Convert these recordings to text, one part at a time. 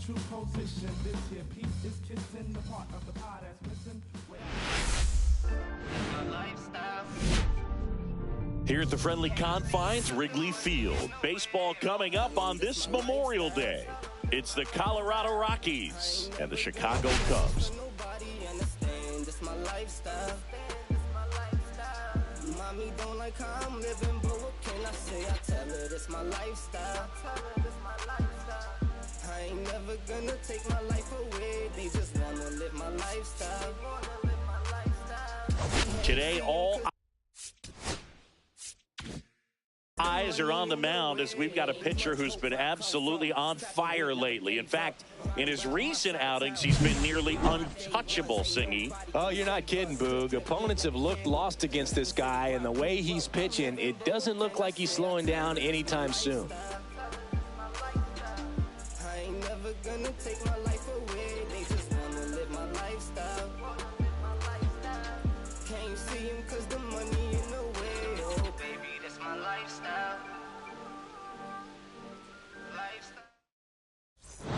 Here at the friendly confines, Wrigley Field. Baseball coming up on this Memorial Day. It's the Colorado Rockies and the Chicago Cubs. Mommy don't like how I'm living, but what can I say? I tell her this my lifestyle. I ain't never gonna take my life away. They just wanna live my lifestyle. Today, all eyes are on the mound as we've got a pitcher who's been absolutely on fire lately. In fact, in his recent outings, he's been nearly untouchable, Singy. Oh, you're not kidding, Boog. Opponents have looked lost against this guy, and the way he's pitching, it doesn't look like he's slowing down anytime soon. I ain't never gonna take my life away. They just wanna live my lifestyle. Can't see him 'cause the money in the way. Oh, baby, that's my lifestyle.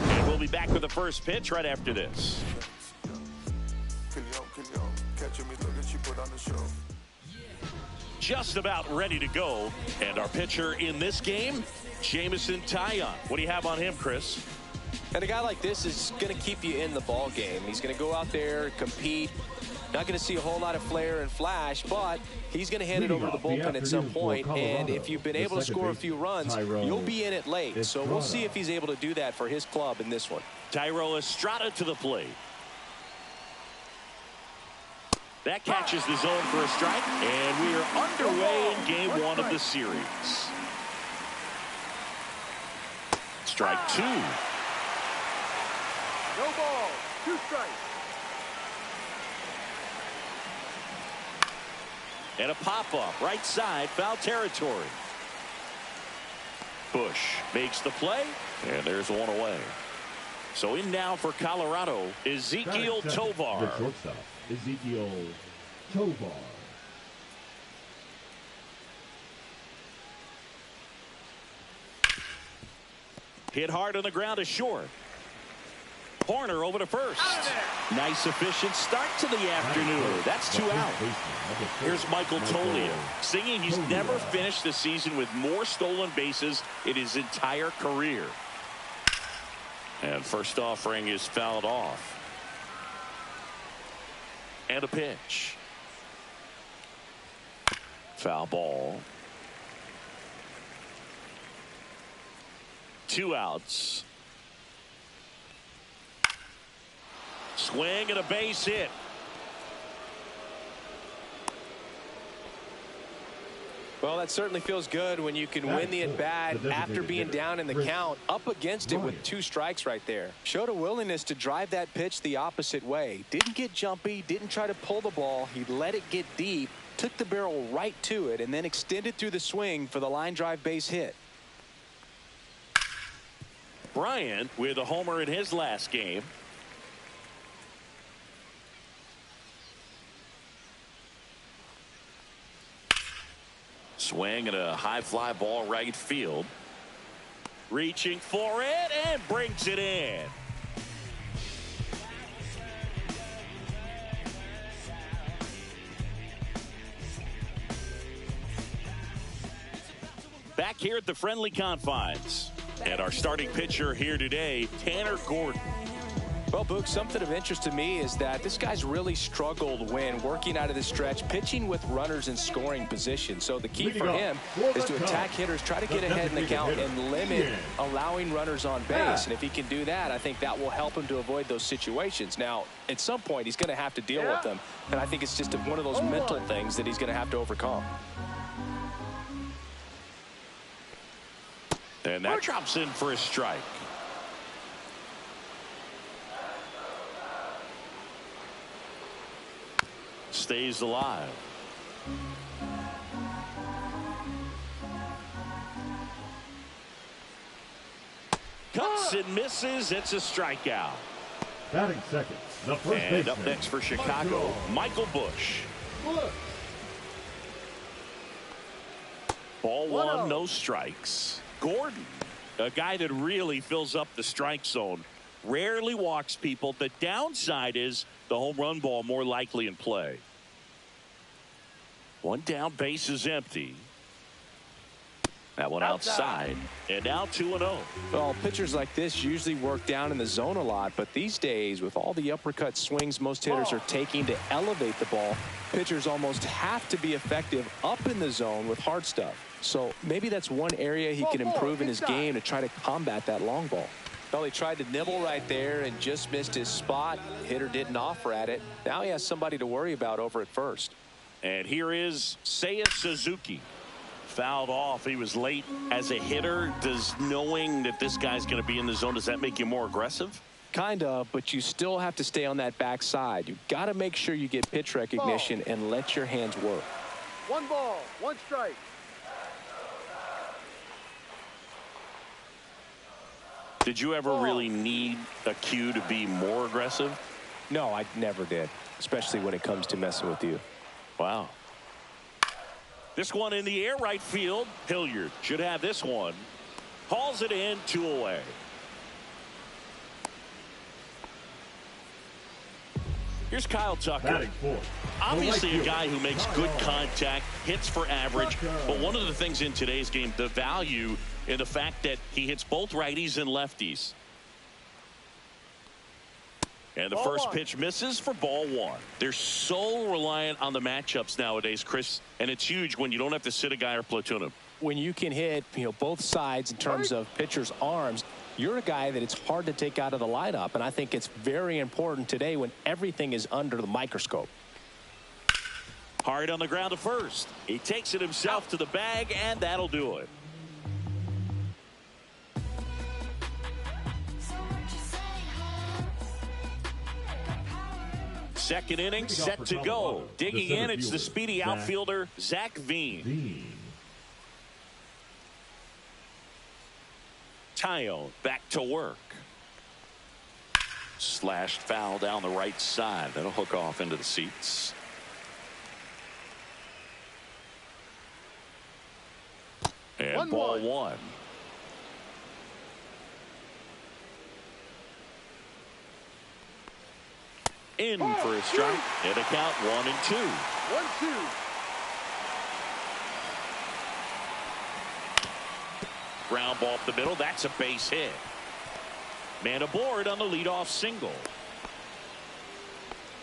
And we'll be back with the first pitch right after this. Just about ready to go. And our pitcher in this game, Jameson Taillon. What do you have on him, Chris? And a guy like this is going to keep you in the ball game. He's going to go out there, compete. Not going to see a whole lot of flair and flash, but he's going to hand it over to the bullpen at some point. And if you've been able to score a few runs, you'll be in it late. So we'll see if he's able to do that for his club in this one. Thairo Estrada to the plate. That catches the zone for a strike, and we are underway in game one of the series. Strike two. No ball, 2 strikes. And a pop-up, right side, foul territory. Bush makes the play, and there's one away. So in now for Colorado, Ezequiel Tovar. The shortstop, Ezequiel Tovar. Hit hard on the ground to short. Horner over to first. Nice efficient start to the afternoon. That's 2 out. Here's Michael Toglia. Singing he's never finished the season with more stolen bases in his entire career. And first offering is fouled off. And a pitch. Foul ball. 2 outs. Swing and a base hit. Well, that certainly feels good when you can win the at-bat after being down in the count, up against it with 2 strikes right there. Showed a willingness to drive that pitch the opposite way. Didn't get jumpy, didn't try to pull the ball. He let it get deep, took the barrel right to it, and then extended through the swing for the line drive base hit. Bryant with a homer in his last game. Swing and a high fly ball right field. Reaching for it and brings it in. Back here at the friendly confines. And our starting pitcher here today, Tanner Gordon. Well, Boog, something of interest to me is that this guy's really struggled when working out of the stretch, pitching with runners in scoring position. So the key for him is to attack hitters, try to get ahead in the count, and limit allowing runners on base. And if he can do that, I think that will help him to avoid those situations. Now, at some point, he's going to have to deal with them. And I think it's just one of those mental things that he's going to have to overcome. And that drops in for a strike. Stays alive. Cuts and misses. It's a strikeout. Batting second, the first and baseman. up next for Chicago, Michael Bush. Ball 1, no strikes. Gordon, a guy that really fills up the strike zone. Rarely walks people. The downside is the home run ball more likely in play. One down, base is empty. That one outside. And now 2-0. Well, pitchers like this usually work down in the zone a lot, but these days, with all the uppercut swings most hitters are taking to elevate the ball, pitchers almost have to be effective up in the zone with hard stuff. So maybe that's one area he can improve in his game to try to combat that long ball. Well, he tried to nibble right there and just missed his spot. Hitter didn't offer at it. Now he has somebody to worry about over at first. And here is Seiya Suzuki. Fouled off. He was late. As a hitter, does knowing that this guy's going to be in the zone, does that make you more aggressive? Kind of, but you still have to stay on that backside. You've got to make sure you get pitch recognition and let your hands work. 1 ball, 1 strike. Did you ever really need a cue to be more aggressive? No, I never did, especially when it comes to messing with you. Wow. This one in the air, right field. Hilliard should have this one. Hauls it in, 2 away. Here's Kyle Tucker. Obviously a guy who makes good contact, hits for average. But one of the things in today's game, the value in the fact that he hits both righties and lefties. And the first pitch misses for ball 1. They're so reliant on the matchups nowadays, Chris, and it's huge when you don't have to sit a guy or platoon him. When you can hit, both sides in terms of pitchers' arms, you're a guy that it's hard to take out of the lineup, and I think it's very important today when everything is under the microscope. Hard on the ground to first. He takes it himself to the bag, and that'll do it. Second inning set to go. Digging in, it's the speedy outfielder, Zach Veen. Tyone back to work. Slashed foul down the right side. That'll hook off into the seats. And ball 1. In for a strike. And a count 1-2. 1-2. Ground ball up the middle. That's a base hit. Man aboard on the leadoff single.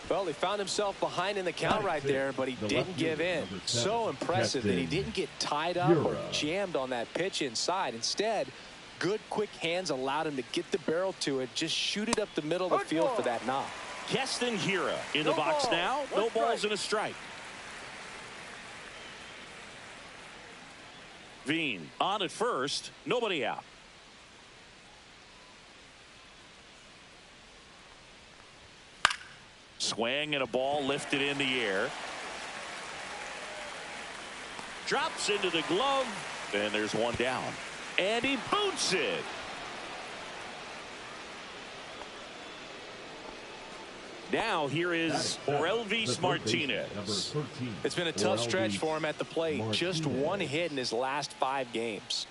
Well, he found himself behind in the count right there, but he didn't give in. So impressive that he didn't get tied up or jammed on that pitch inside. Instead, good quick hands allowed him to get the barrel to it, just shoot it up the middle of the field for that knock. Keston Hira in the box now. No balls and a strike. Veen on at first. Nobody out. Swing and a ball lifted in the air. Drops into the glove. And there's one down. And he boots it. Now here is Orelvis Martinez. It's been a tough stretch for him at the plate. Just 1 hit in his last 5 games.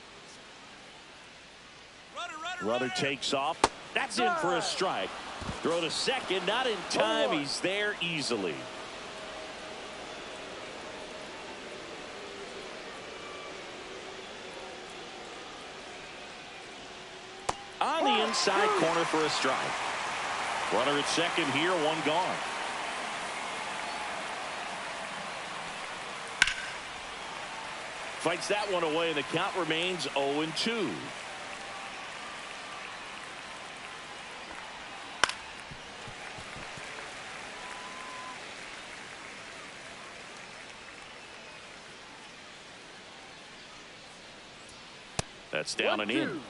Runner takes off. That's in for a strike. Throw to second. Not in time. He's there easily. On the inside corner for a strike. Runner at second here, 1 gone. Fights that one away, and the count remains 0-2. That's down and in.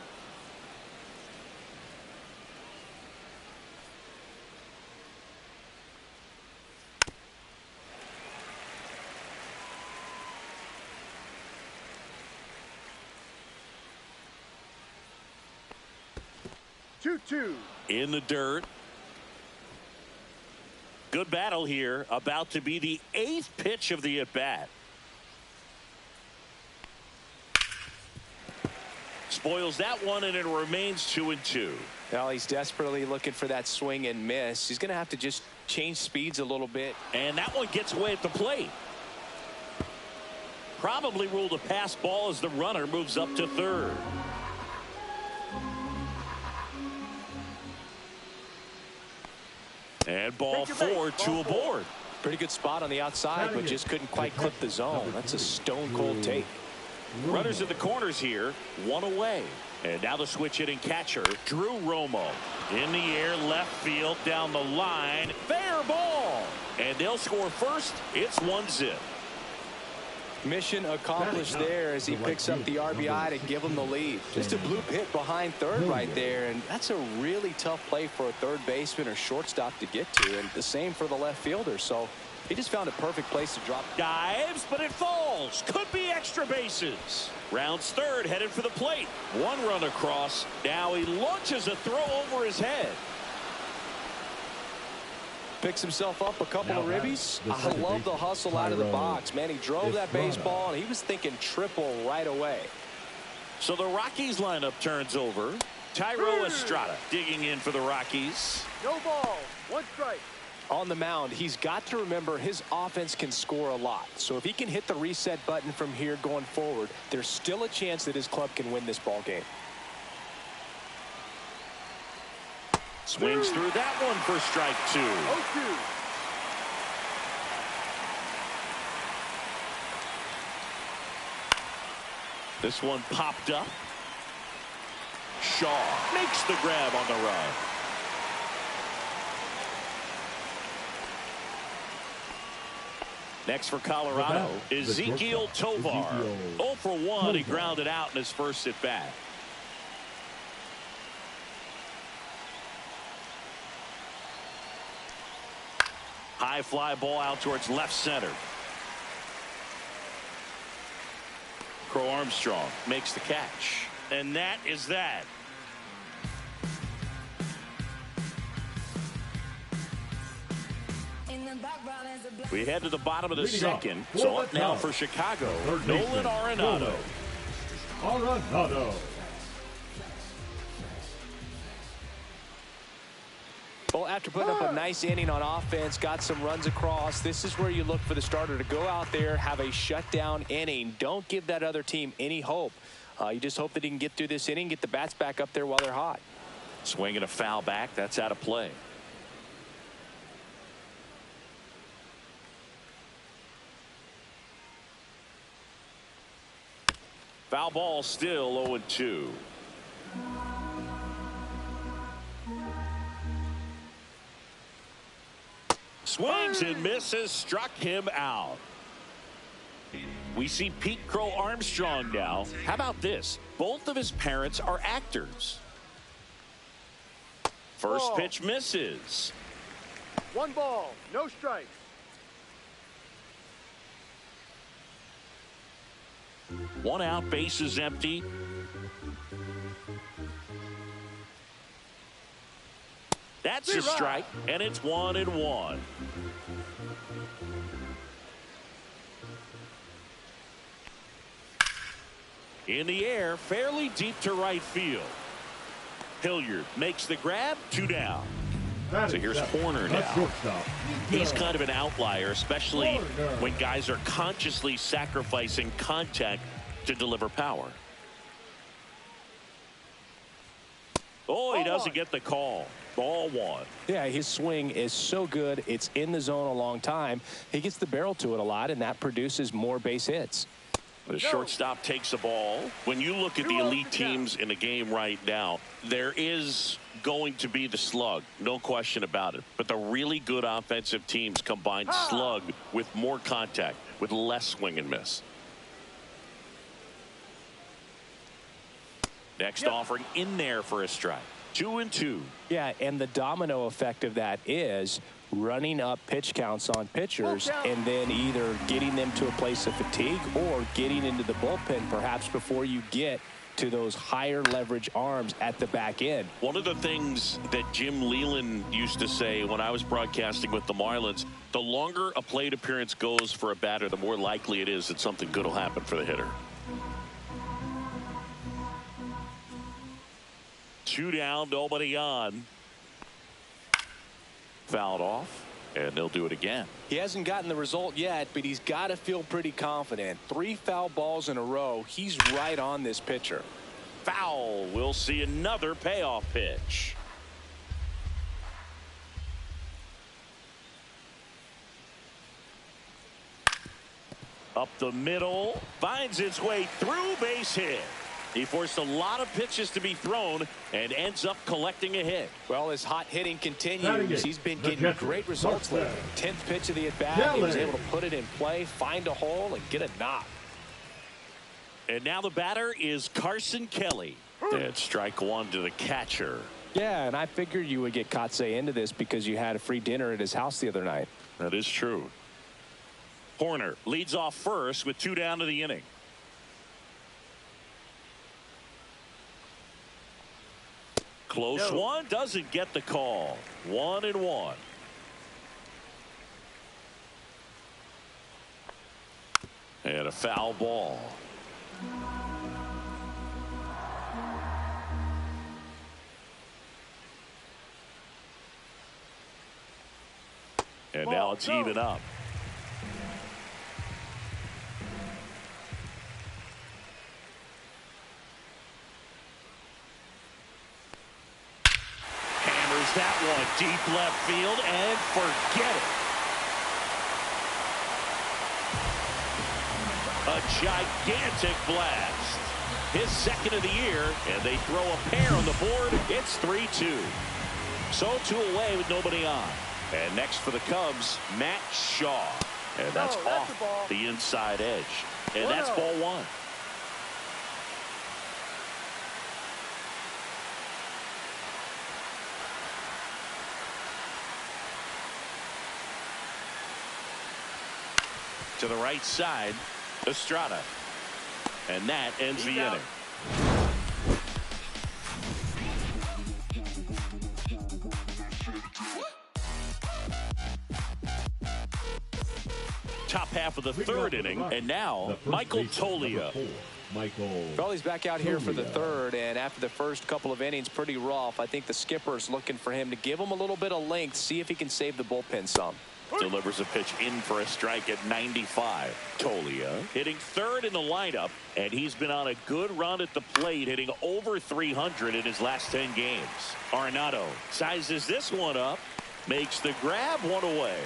2-2. In the dirt. Good battle here. About to be the 8th pitch of the at-bat. Spoils that one, and it remains 2-2. Well, he's desperately looking for that swing and miss. He's going to have to just change speeds a little bit. And that one gets away at the plate. Probably ruled a pass ball as the runner moves up to third. And ball 4, 2 aboard. Pretty good spot on the outside, but just couldn't quite clip the zone. That's a stone-cold take. Runners in the corners here, 1 away. And now the switch hitting catcher, Drew Romo. In the air, left field, down the line. Fair ball. And they'll score first. It's 1-0. Mission accomplished there as he picks up the RBI to give him the lead. Just a bloop hit behind third right there, and that's a really tough play for a third baseman or shortstop to get to, and the same for the left fielder. So he just found a perfect place to drop. Dives, but it falls. Could be extra bases. Rounds third, headed for the plate. 1 run across. Now he launches a throw over his head. Picks himself up a couple of ribbies. I love the hustle out of the box. Man, he drove that baseball, and he was thinking triple right away. So the Rockies lineup turns over. Tyro Estrada digging in for the Rockies. No ball. 1 strike. On the mound, he's got to remember his offense can score a lot. So if he can hit the reset button from here going forward, there's still a chance that his club can win this ball game. Swings through that one for strike 2. 0-2. This one popped up. Shaw makes the grab on the run. Next for Colorado, Ezequiel Tovar. 0 for 1. He grounded out in his first at bat. High fly ball out towards left center. Crow Armstrong makes the catch. And that is that. We head to the bottom of the second. So up now for Chicago, Nolan Arenado. Well, after putting up a nice inning on offense, got some runs across, this is where you look for the starter to go out there, have a shutdown inning. Don't give that other team any hope. You just hope that he can get through this inning, get the bats back up there while they're hot. Swinging a foul back. That's out of play. Foul ball, still 0-2. Swings and misses, struck him out. We see Pete Crow Armstrong now. How about this? Both of his parents are actors. First pitch misses. 1 ball, no strikes. One out, bases empty. That's a strike, and it's 1-1. In the air, fairly deep to right field. Hilliard makes the grab, 2 down. So here's Horner now. He's kind of an outlier, especially when guys are consciously sacrificing contact to deliver power. Oh, he doesn't get the call. Ball 1. Yeah, his swing is so good. It's in the zone a long time. He gets the barrel to it a lot, and that produces more base hits. The shortstop takes the ball. When you look at the elite teams in the game right now, there is going to be the slug, no question about it. But the really good offensive teams combine slug with more contact, with less swing and miss. Next offering in there for a strike. 2-2. Yeah, and the domino effect of that is running up pitch counts on pitchers and then either getting them to a place of fatigue or getting into the bullpen perhaps before you get to those higher leverage arms at the back end. One of the things that Jim Leland used to say when I was broadcasting with the Marlins, the longer a plate appearance goes for a batter, the more likely it is that something good will happen for the hitter. 2 down, nobody on. Fouled off, and they'll do it again. He hasn't gotten the result yet, but he's got to feel pretty confident. 3 foul balls in a row. He's right on this pitcher. Foul. We'll see another payoff pitch. Up the middle, finds its way through, base hit. He forced a lot of pitches to be thrown and ends up collecting a hit. Well, his hot hitting continues. He's been getting great results lately. 10th pitch of the at-bat, he was able to put it in play, find a hole, and get a knock. And now the batter is Carson Kelly. And strike 1 to the catcher. Yeah, and I figured you would get Kotsay into this because you had a free dinner at his house the other night. That is true. Horner leads off first with 2 down to the inning. Close one, doesn't get the call. 1-1. And a foul ball. And now it's even up. That one deep left field and forget it. A gigantic blast. His second of the year, and they throw a pair on the board. It's 3-2. So 2 away with nobody on. And next for the Cubs, Matt Shaw. And that's off the inside edge. And that's ball 1. To the right side, Estrada. And that ends the inning. Top half of the 3rd inning, and now Michael Toglia. Well, he's back out here for the 3rd, and after the first couple of innings, pretty rough. I think the skipper's looking for him to give him a little bit of length, see if he can save the bullpen some. Delivers a pitch in for a strike at 95. Toglia hitting 3rd in the lineup, and he's been on a good run at the plate, hitting over 300 in his last 10 games. Arenado sizes this one up, makes the grab, 1 away.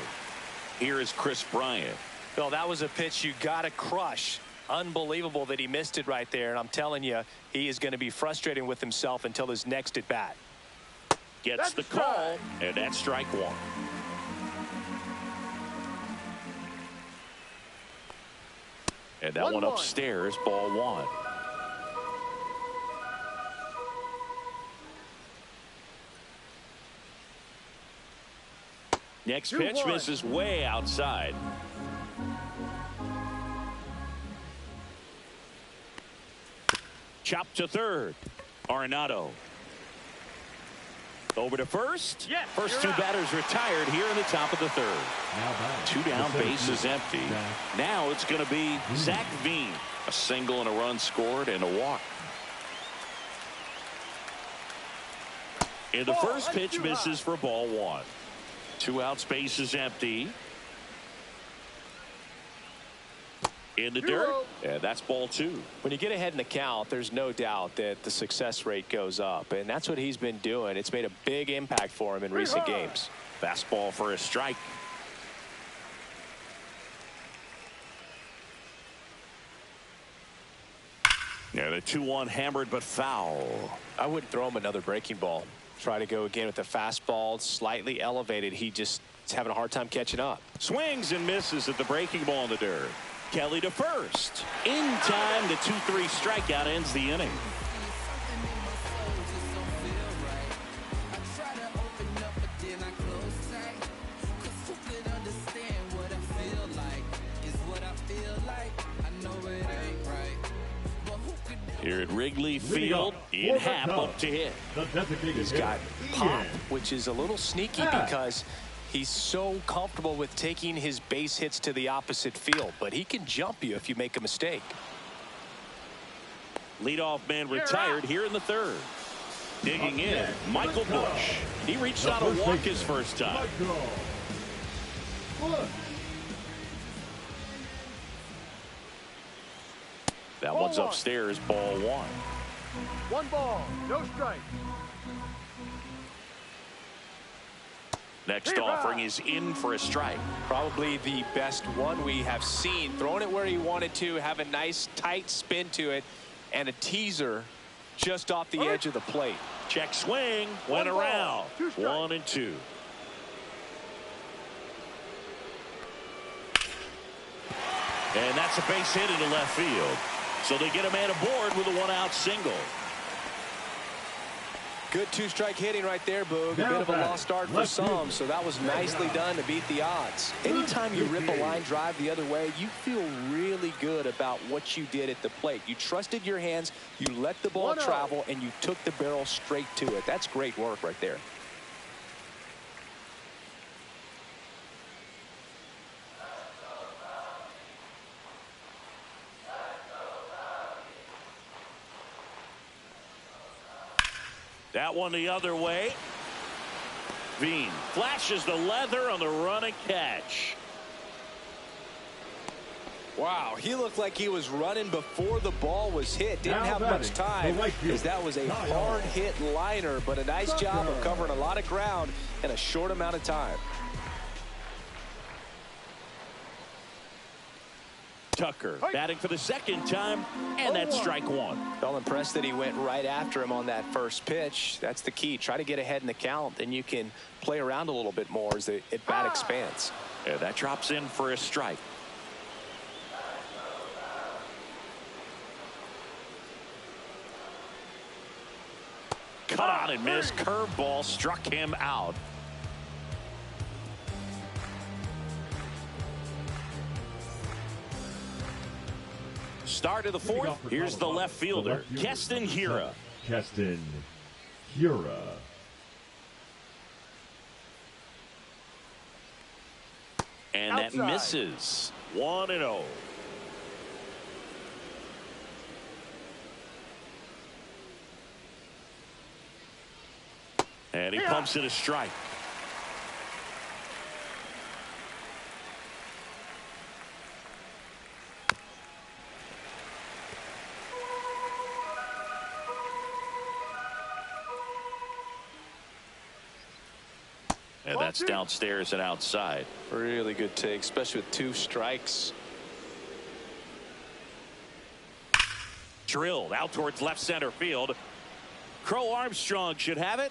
Here is Chris Bryant. Well, that was a pitch you got to crush. Unbelievable that he missed it right there, and I'm telling you, he is going to be frustrated with himself until his next at bat. Gets the call, and that's strike 1. And that one upstairs, ball 1. Next pitch misses way outside. Chop to 3rd. Arenado. Over to first. First 2 batters retired here in the top of the 3rd. 2 down, bases empty. Now it's going to be Zach Veen. A single and a run scored and a walk. And the first pitch misses for ball 1. 2 outs, bases empty. In the dirt, and that's ball 2. When you get ahead in the count, there's no doubt that the success rate goes up, and that's what he's been doing. It's made a big impact for him in recent games. Fastball for a strike. Yeah, the 2-1 hammered but foul. I wouldn't throw him another breaking ball. Try to go again with the fastball, slightly elevated. He just is having a hard time catching up. Swings and misses at the breaking ball in the dirt. Kelly to first. In time, the 2-3 strikeout ends the inning. Here at Wrigley Field, in half up to hit. He's got pop, which is a little sneaky because he's so comfortable with taking his base hits to the opposite field, but he can jump you if you make a mistake. Leadoff man retired here in the 3rd. Digging in, Michael Bush. He reached out a walk his first time. That one's upstairs, ball one. 1 ball, no strike. Next offering is in for a strike. Probably the best one we have seen. Throwing it where he wanted to, have a nice tight spin to it, and a teaser just off the edge of the plate. Check swing, went around. 1 and 2. And that's a base hit into left field. So they get a man aboard with a 1-out single. Good 2-strike hitting right there, Boog. A bit of a lost start for some, so that was nicely done to beat the odds. Anytime you rip a line drive the other way, you feel really good about what you did at the plate. You trusted your hands, you let the ball travel, and you took the barrel straight to it. That's great work right there. That one the other way. Veen flashes the leather on the running catch. Wow, he looked like he was running before the ball was hit. Didn't have much time, as that was a hard hit liner, but a nice job of covering a lot of ground in a short amount of time. Tucker batting for the second time, and that's strike one. Well, impressed that he went right after him on that first pitch. That's the key. Try to get ahead in the count, then you can play around a little bit more as the at-bat expands. Yeah, that drops in for a strike. Cut on and miss. Curveball struck him out. Start of the fourth. Here's the left fielder, Keston Hiura. Keston Hiura. And that misses. 1-0. And he pumps it a strike. And that's downstairs and outside. Really good take, especially with 2 strikes. Drilled out towards left center field. Crow Armstrong should have it.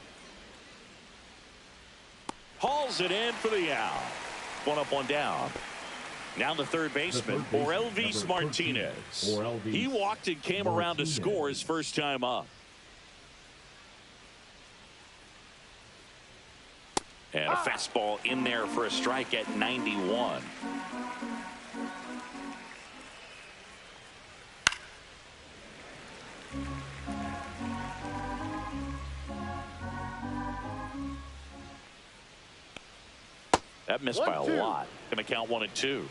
Hauls it in for the out. 1 up, 1 down. Now the third baseman, Orelvis Martinez. He walked and came around to score his first time up. And a fastball in there for a strike at 91. That missed by a lot. Going to count 1 and 2.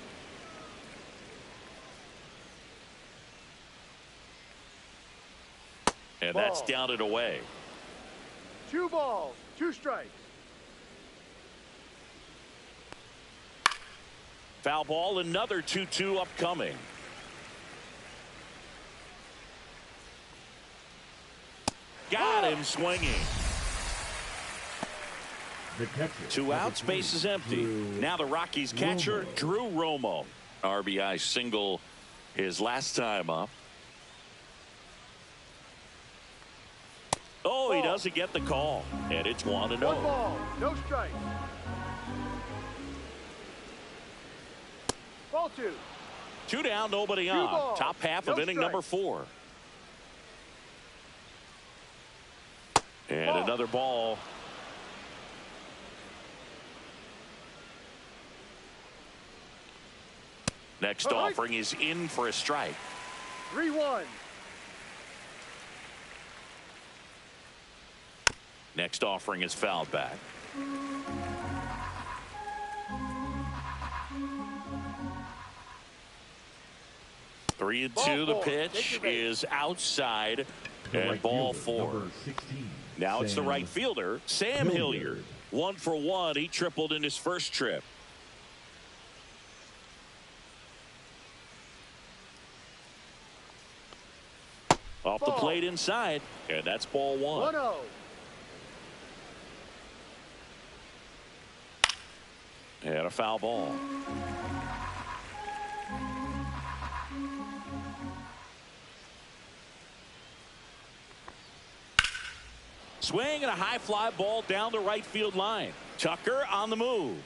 And that's down and away. 2 balls, 2 strikes. Foul ball, another 2-2 upcoming. Got him swinging. 2 outs, base is empty. Now the Rockies catcher, Drew Romo. RBI single his last time up. Oh, he doesn't get the call. And it's 1-0. 1 ball, no strike. Ball 2. 2 down, nobody on. Balls, Top half of inning number 4. And another ball. Next offering is in for a strike. 3-1. Next offering is fouled back. Three and 2. The pitch is outside, and ball 4. Now it's the right fielder, Sam Hilliard. 1 for 1. He tripled in his first trip. Off the plate inside, and that's ball 1. 1-0. And a foul ball. Swing and a high fly ball down the right field line. Tucker on the move.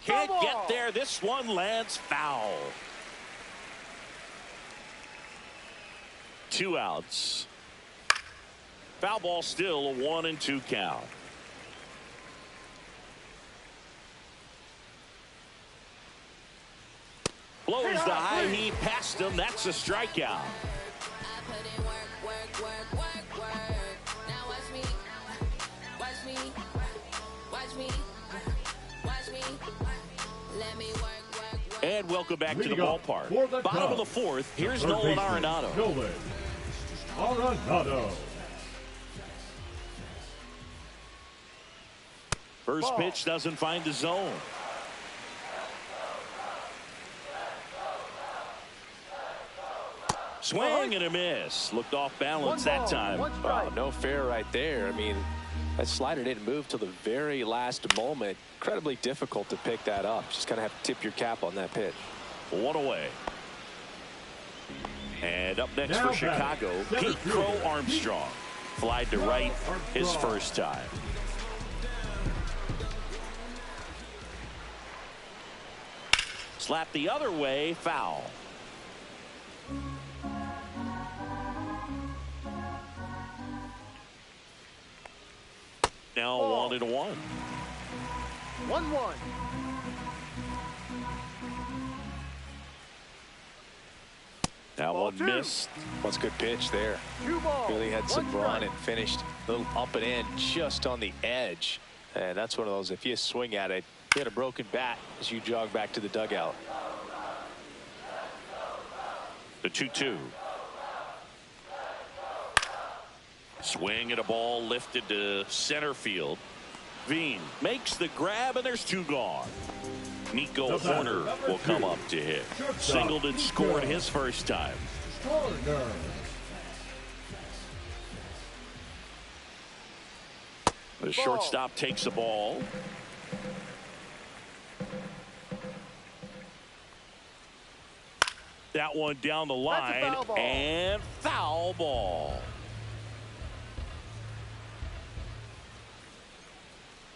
Can't get there. This one lands foul. 2 outs. Foul ball, still a 1-2 count. Blows the high heat past him. That's a strikeout. And welcome back to the ballpark. Bottom of the 4th. Here's Nolan Arenado. Nolan Arenado. First pitch doesn't find the zone. Swing and a miss. Looked off balance that time. Oh, no fair right there. I mean, that slider didn't move till the very last moment. Incredibly difficult to pick that up. Just kind of have to tip your cap on that pitch. 1 away. And up next for Chicago, Pete Crow Armstrong. Flied to right his first time. Slap the other way, foul. Now 1-1. 1-1. That one missed. What's a good pitch there. 2 balls. Really had some 1 run strike. and finished a little up and in just on the edge. And that's one of those, if you swing at it, you had a broken bat as you jog back to the dugout. The 2-2. Swing at a ball lifted to center field. Veen makes the grab, and there's 2 gone. Nico Horner will come up to hit. Singleton scored his first time. The shortstop takes the ball. That one down the line, and foul ball.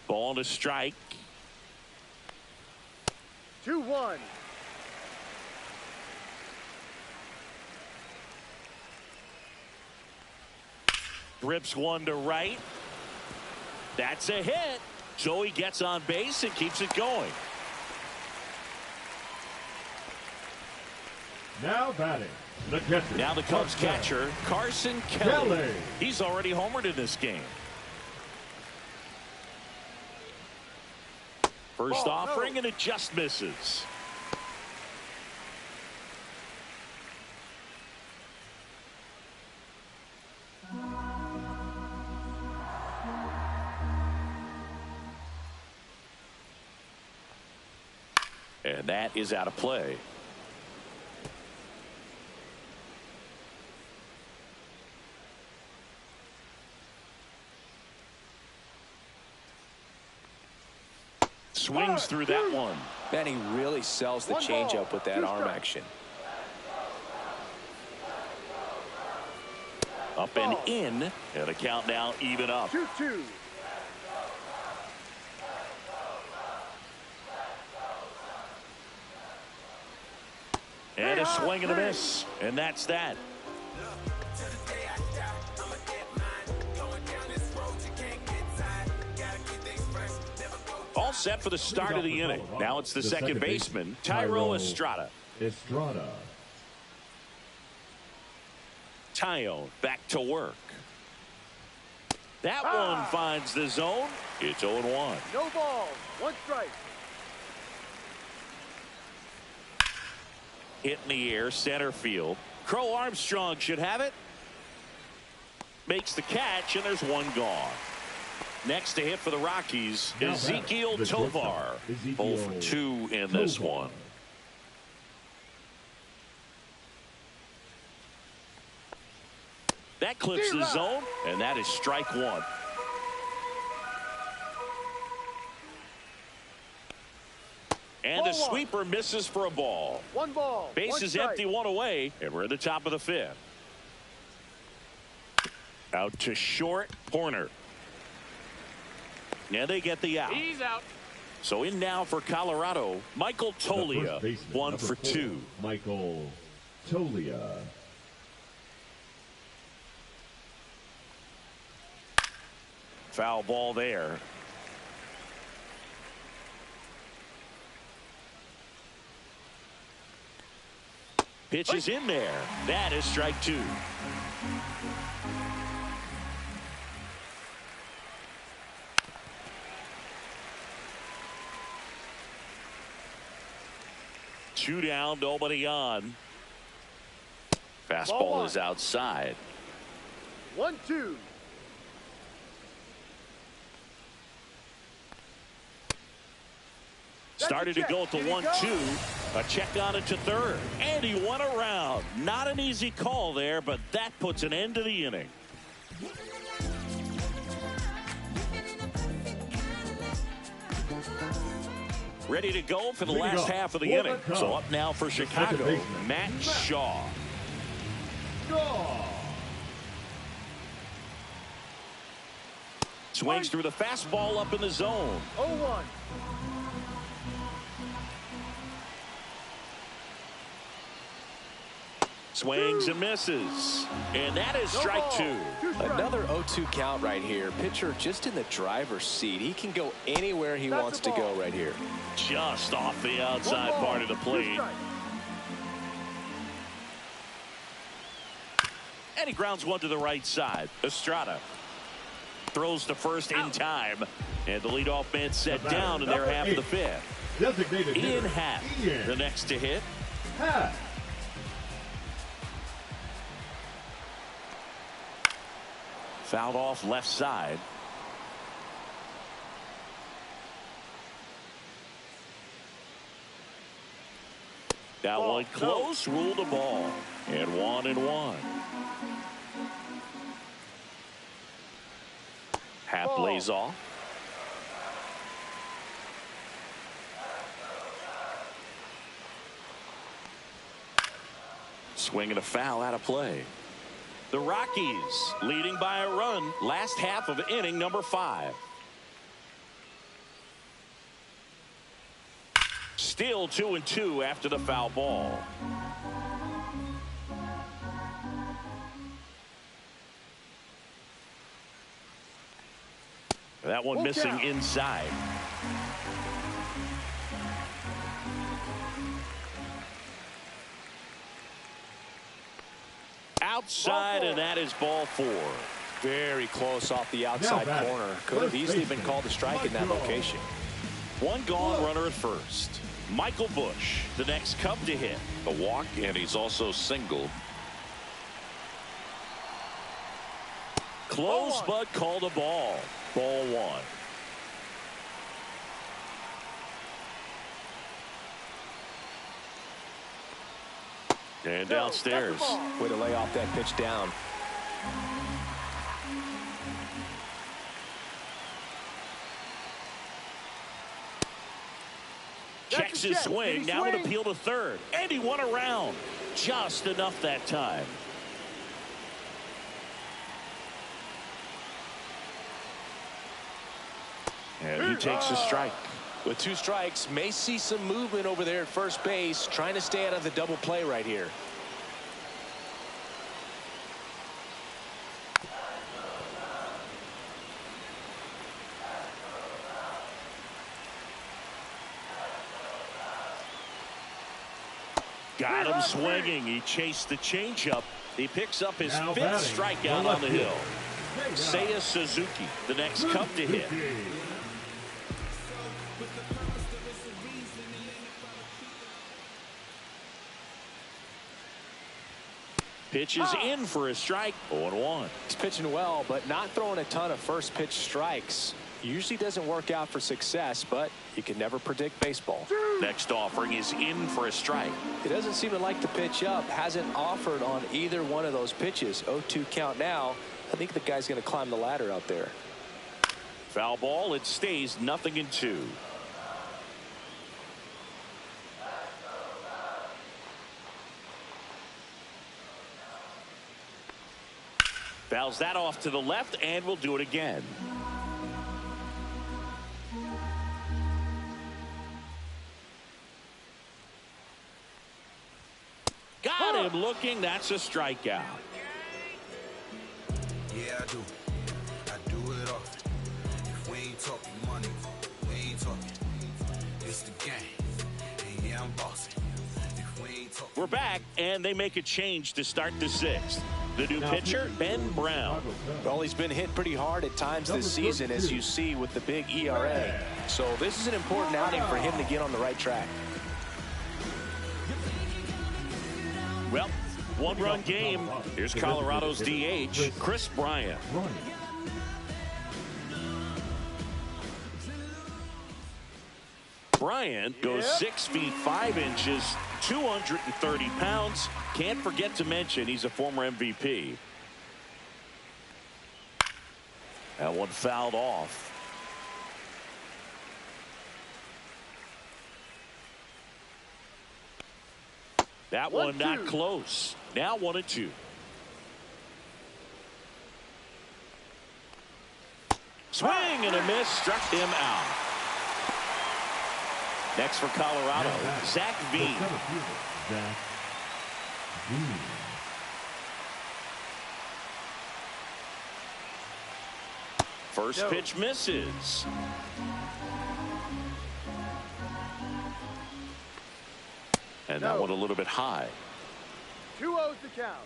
Ball to strike. 2-1. Rips one to right. That's a hit. So he gets on base and keeps it going. Now batting, the catcher. Now the Cubs catcher, Carson Kelly. He's already homered in this game. First offering, and it just misses. And that is out of play. Swings through that one. Man, he really sells the changeup with that arm action. Up and in, and a count now even up. 2-2. And a swing and a miss, and that's that. All set for the start of the inning. Now it's the second baseman, Thairo Estrada. Taillon back to work. That one finds the zone. It's 0-1. No balls. 1 strike. Hit in the air, center field. Crow Armstrong should have it. Makes the catch, and there's 1 gone. Next to hit for the Rockies, Now Ezekiel the Tovar. shortstop, Ezekiel 0 for 2 in this Tovar. one. That clips the zone, and that is strike one. And the sweeper misses for a ball. One ball. Base is empty, one away, and we're at the top of the fifth. Out to short, Horner. Now they get the out. He's out. So in now for Colorado, Michael Tolia, 1 for 2. Michael Tolia. Foul ball there. Pitch is in there. That is strike 2. Two down, nobody on. Fastball is outside. 1-2. Started to go at the 1-2. A check on it to third. And he won around. Not an easy call there, but that puts an end to the inning. Ready to go for the last half of the inning. So up now for Chicago, Matt Shaw. Swings through the fastball up in the zone. 0-1. Swings and misses. And that is strike 2. Another 0-2 count right here. Pitcher just in the driver's seat. He can go anywhere he wants to go right here. Just off the outside part of the plate. And he grounds one to the right side. Estrada throws to first in time. And the leadoff man set down in their half of the fifth. Designated Ian hitter, Happ, Ian the next to hit. Happ. Fouled off left side. That one close, ruled a ball. And 1-1. Happ lays off. Swing and a foul out of play. The Rockies leading by a run, last half of inning number 5. Still 2-2 after the foul ball. That one missing inside. Outside, and that is ball 4. Very close off the outside corner. Could have easily been called a strike in that location. One gone, runner at first. Michael Busch, the next Cub to hit. A walk, and he's also singled. Close, but called a ball. Ball 1. And downstairs. Way to lay off that pitch down. Checks his swing. Now an appeal to third. And he won around. Just enough that time. And he takes a strike. With 2 strikes, may see some movement over there at first base, trying to stay out of the double play right here. Got him swinging. He chased the changeup. He picks up his Now 5th batting, strikeout on the hill. Seiya Suzuki, the next Cub to hit. Pitch is in for a strike. 0-1. He's pitching well, but not throwing a ton of first pitch strikes. Usually doesn't work out for success, but you can never predict baseball. Next offering is in for a strike. He doesn't seem to like to pitch up. Hasn't offered on either one of those pitches. 0-2 count now. I think the guy's going to climb the ladder out there. Foul ball. It stays 0-2. Fouls that off to the left, and we'll do it again. Got him looking. That's a strikeout. Yeah, I do. I do it often. If we ain't talking money, we ain't talking. It's the game. And yeah, I'm bossing. If we ain't talking. We're back, and they make a change to start the sixth. The new pitcher, Ben Brown. Well, he's been hit pretty hard at times this season, as you see with the big ERA. So this is an important outing for him to get on the right track. Well, one-run game. Here's Colorado's DH, Chris Bryant. Bryant goes 6 feet 5 inches, 230 pounds. Can't forget to mention he's a former MVP. That one fouled off. That one not close. Now 1-2. Swing and a miss, struck him out. Next for Colorado, Zach Veen. First pitch misses. And that one a little bit high. 2-0 the count.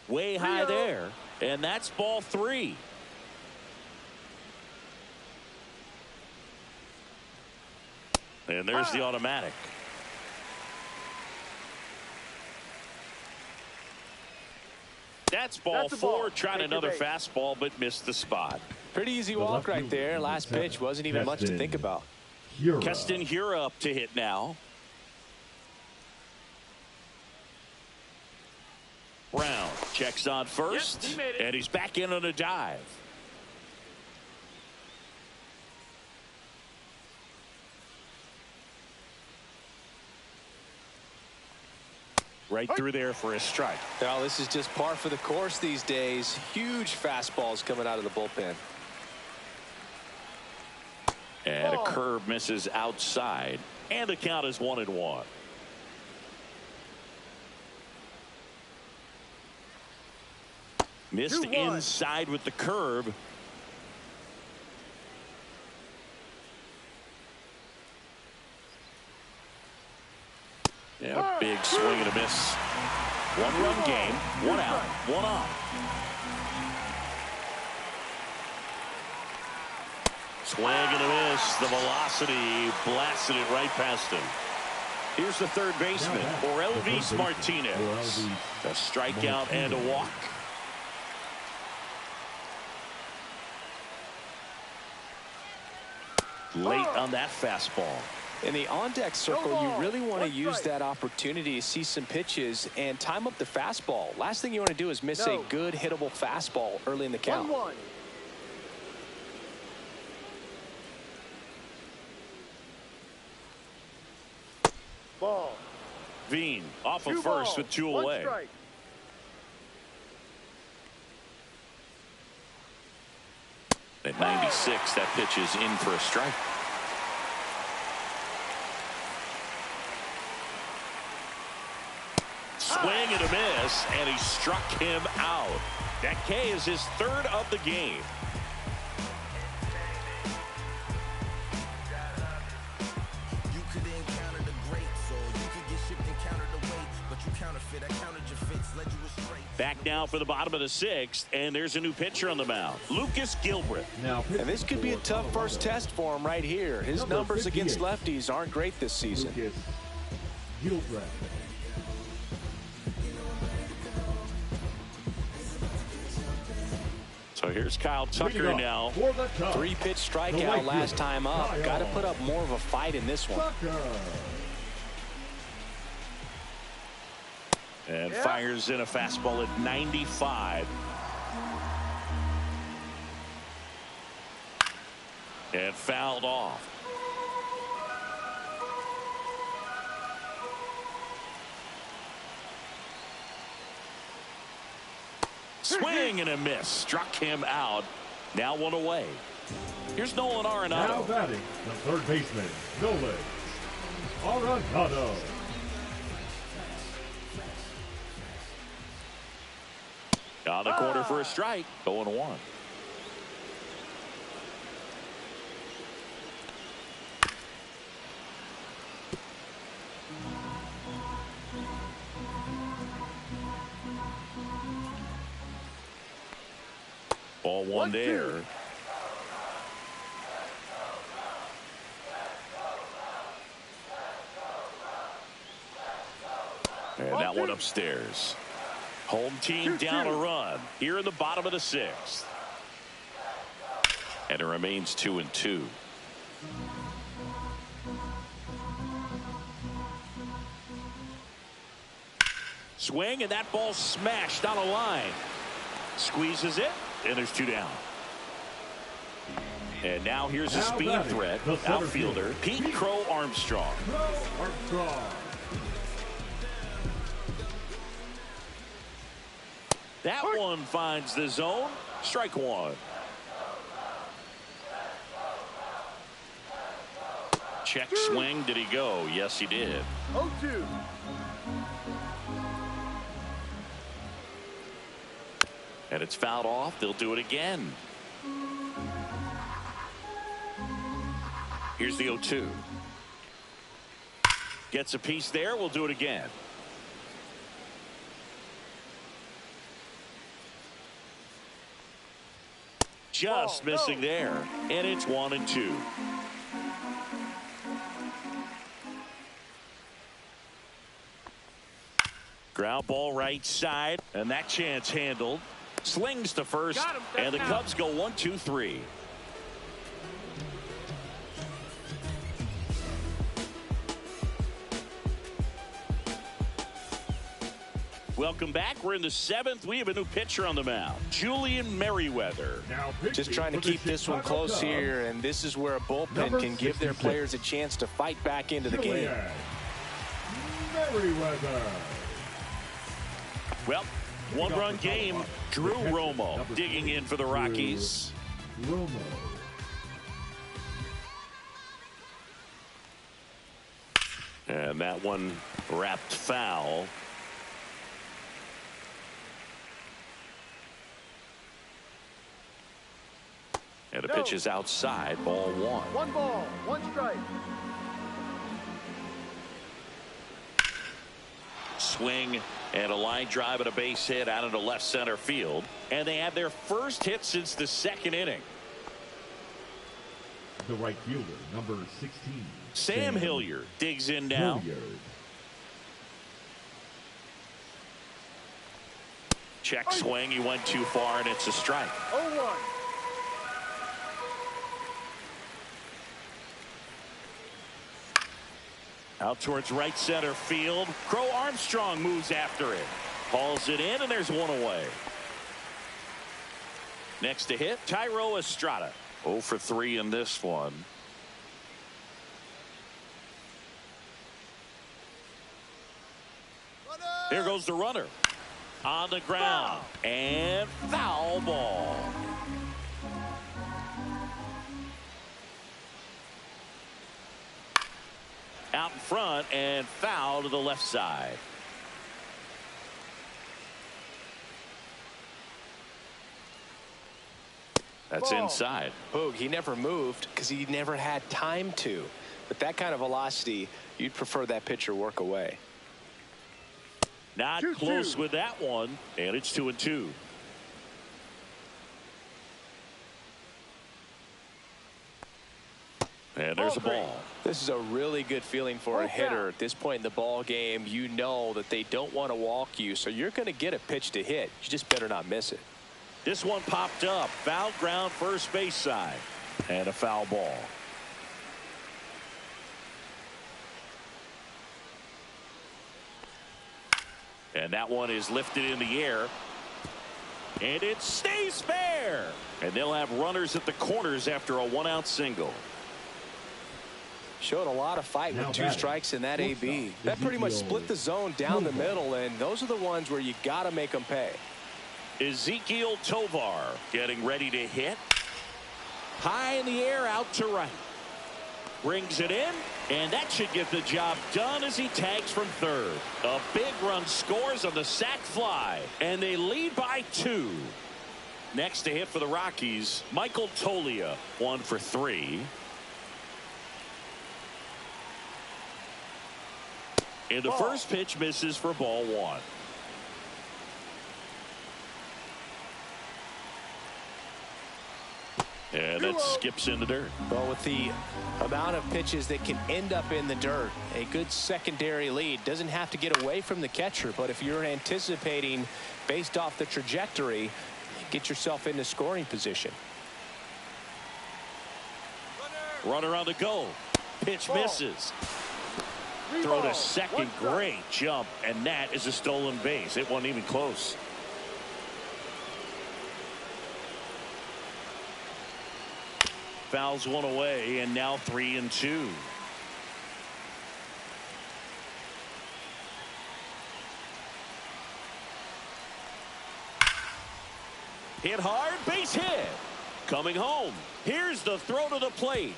Way high there. And that's ball 3. And there's the automatic. That's ball 4. Tried another fastball, but missed the spot. Pretty easy walk right there. Last pitch wasn't even much to think about. Keston Hiura up to hit now. Brown checks on first, and he's back in on a dive. Right through there for a strike. Now this is just par for the course these days. Huge fastballs coming out of the bullpen. And a curve misses outside, and the count is 1-1. Missed inside with the curve. Yeah, big swing and a miss. One-run game, 1 out, 1 on. Swing and a miss. The velocity blasted it right past him. Here's the third baseman, Orelvis Martinez. A strikeout and a walk. Late on that fastball. In the on-deck circle, you really want to use that opportunity to see some pitches and time up the fastball. Last thing you want to do is miss a good hittable fastball early in the count. 1-1. Ball. Veen off of first with 2 away. Strike. At 96, that pitch is in for a strike. Swing and a miss, and he struck him out. That K is his 3rd of the game. You could encounter the greats, or you could get shipped and counted away, but you counterfeit, I counted your fits, led you astray. Back now for the bottom of the 6th, and there's a new pitcher on the mound, Lucas Gilbreth. And this could be a tough first test for him right here. His numbers against lefties aren't great this season. Gilbreth. So here's Kyle Tucker now. 3-pitch strikeout last time up. Got to put up more of a fight in this one. And fires in a fastball at 95. And fouled off. Swing and a miss. Struck him out. Now one away. Here's Nolan Arenado. Now batting the third baseman, Nolan Arenado. On the corner for a strike. 0-1. Ball one there. And that one upstairs. Home team down a run here in the bottom of the 6th. And it remains 2-2. Swing, and that ball smashed on a line. Squeezes it, and there's 2 down. And now here's a speed threat. Outfielder Pete Crow Armstrong. That one finds the zone. Strike one. Check swing. Did he go? Yes, he did. 0-2. And it's fouled off. They'll do it again. Here's the 0-2. Gets a piece there. We'll do it again. Just missing there. And it's 1-2. Ground ball right side. And that chance handled. Slings to first. And the Cubs go 1-2-3. Welcome back. We're in the 7th. We have a new pitcher on the mound, Julian Merriweather. Just trying to keep this one close here, and this is where a bullpen can give their players a chance to fight back into the game. Merriweather. Well, one-run game. Drew Romo digging in for the Rockies. Romo. And that one wrapped foul. And the pitch is outside. Ball one. 1 ball, 1 strike. Swing and a line drive and a base hit out into left center field. And they have their first hit since the 2nd inning. The right fielder, number 16. Sam Hilliard digs in now. Hilliard. Check swing. He went too far, and it's a strike. 0-1. Out towards right center field. Crow Armstrong moves after it. Hauls it in, and there's one away. Next to hit, Tyro Estrada. 0 for 3 in this one. There goes the runner. On the ground. And foul ball. Out in front and foul to the left side. That's inside. Boog, he never moved because he never had time to. With that kind of velocity, you'd prefer that pitcher work away. Not close with that one, and it's 2-2. And there's a ball. This is a really good feeling for a hitter at this point in the ball game. You know that they don't want to walk you, so you're going to get a pitch to hit. You just better not miss it. This one popped up. Foul ground first base side. And a foul ball. And that one is lifted in the air. And it stays fair. And they'll have runners at the corners after a 1-out single. Showed a lot of fight with 2 strikes in that AB. That pretty much split the zone down the middle, and those are the ones where you got to make them pay. Ezekiel Tovar getting ready to hit. High in the air, out to right. Brings it in, and that should get the job done as he tags from third. A big run scores on the sac fly, and they lead by 2. Next to hit for the Rockies, Michael Toglia, 1 for 3. And the first pitch misses for ball 1. And that skips in the dirt. Well, with the amount of pitches that can end up in the dirt, a good secondary lead doesn't have to get away from the catcher. But if you're anticipating based off the trajectory, get yourself into scoring position. Runner on the go. Pitch misses. Throw to second. Great jump. And that is a stolen base. It wasn't even close. Fouls one away, and now 3-2. Hit hard, base hit. Coming home. Here's the throw to the plate.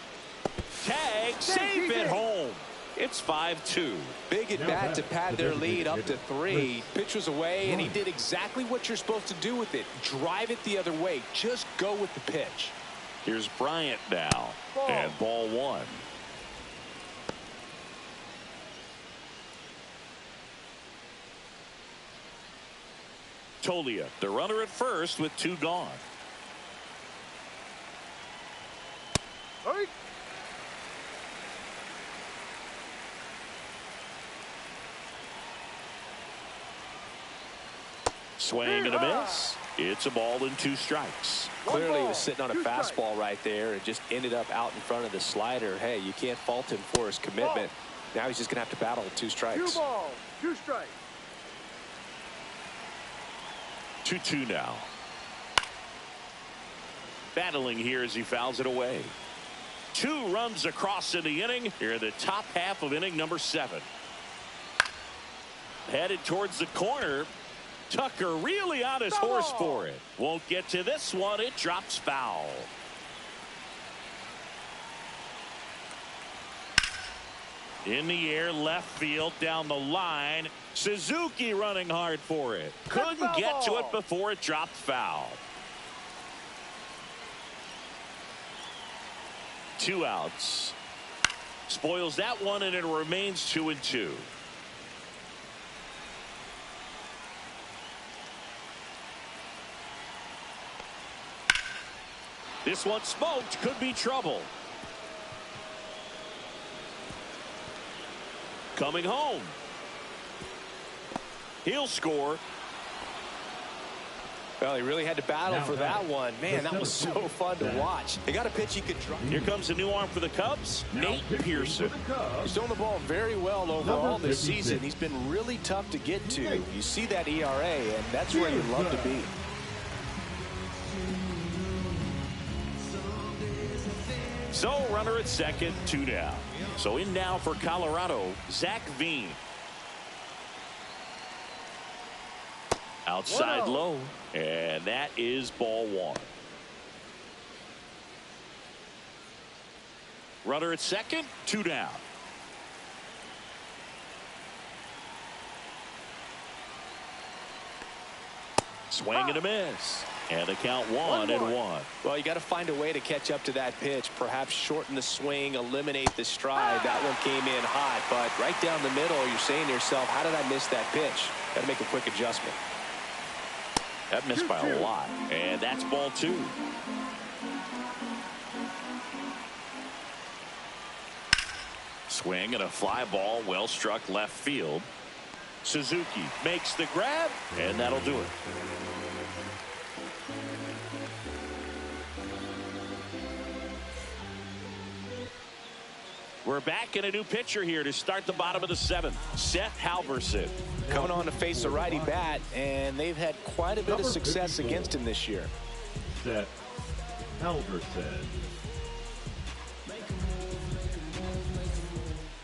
Tag, safe at home. It's 5-2. Big at bat to pad their lead up to 3. Pitch was away, and he did exactly what you're supposed to do with it. Drive it the other way. Just go with the pitch. Here's Bryant now. And ball 1. Toglia, the runner at first with 2 gone. Right. Swing and a miss. It's a ball and 2 strikes. Clearly he was sitting on a fastball right there and just ended up out in front of the slider. Hey, you can't fault him for his commitment. Now he's just going to have to battle with 2 strikes. 2 balls, 2 strikes. 2-2 now. Battling here as he fouls it away. 2 runs across in the inning. Here in the top half of inning number 7. Headed towards the corner. Tucker really on his horse for it. Won't get to this one. It drops foul. In the air, left field, down the line. Suzuki running hard for it. Couldn't get to it before it dropped foul. 2 outs. Spoils that one, and it remains 2-2. This one smoked. Could be trouble. Coming home. He'll score. Well, he really had to battle for that one. Man, that was so fun to watch. They got a pitch he could try. Here comes a new arm for the Cubs, Nate Pearson. He's thrown the ball very well overall this season. He's been really tough to get to. You see that ERA, and that's where you love to be. So, runner at second, 2 down. So in now for Colorado, Zach Veen. Outside low, and that is ball 1. Runner at second, 2 down. Swing and a miss. And the count 1-1. Well, you got to find a way to catch up to that pitch. Perhaps shorten the swing, eliminate the stride. That one came in hot, but right down the middle, you're saying to yourself, how did I miss that pitch? Got to make a quick adjustment. That missed by a lot. And that's ball 2. Swing and a fly ball, well struck left field. Suzuki makes the grab, and that'll do it. We're back in a new pitcher here to start the bottom of the 7th. Seth Halverson. Coming on to face a righty bat, and they've had quite a bit of success against him this year. Seth Halverson.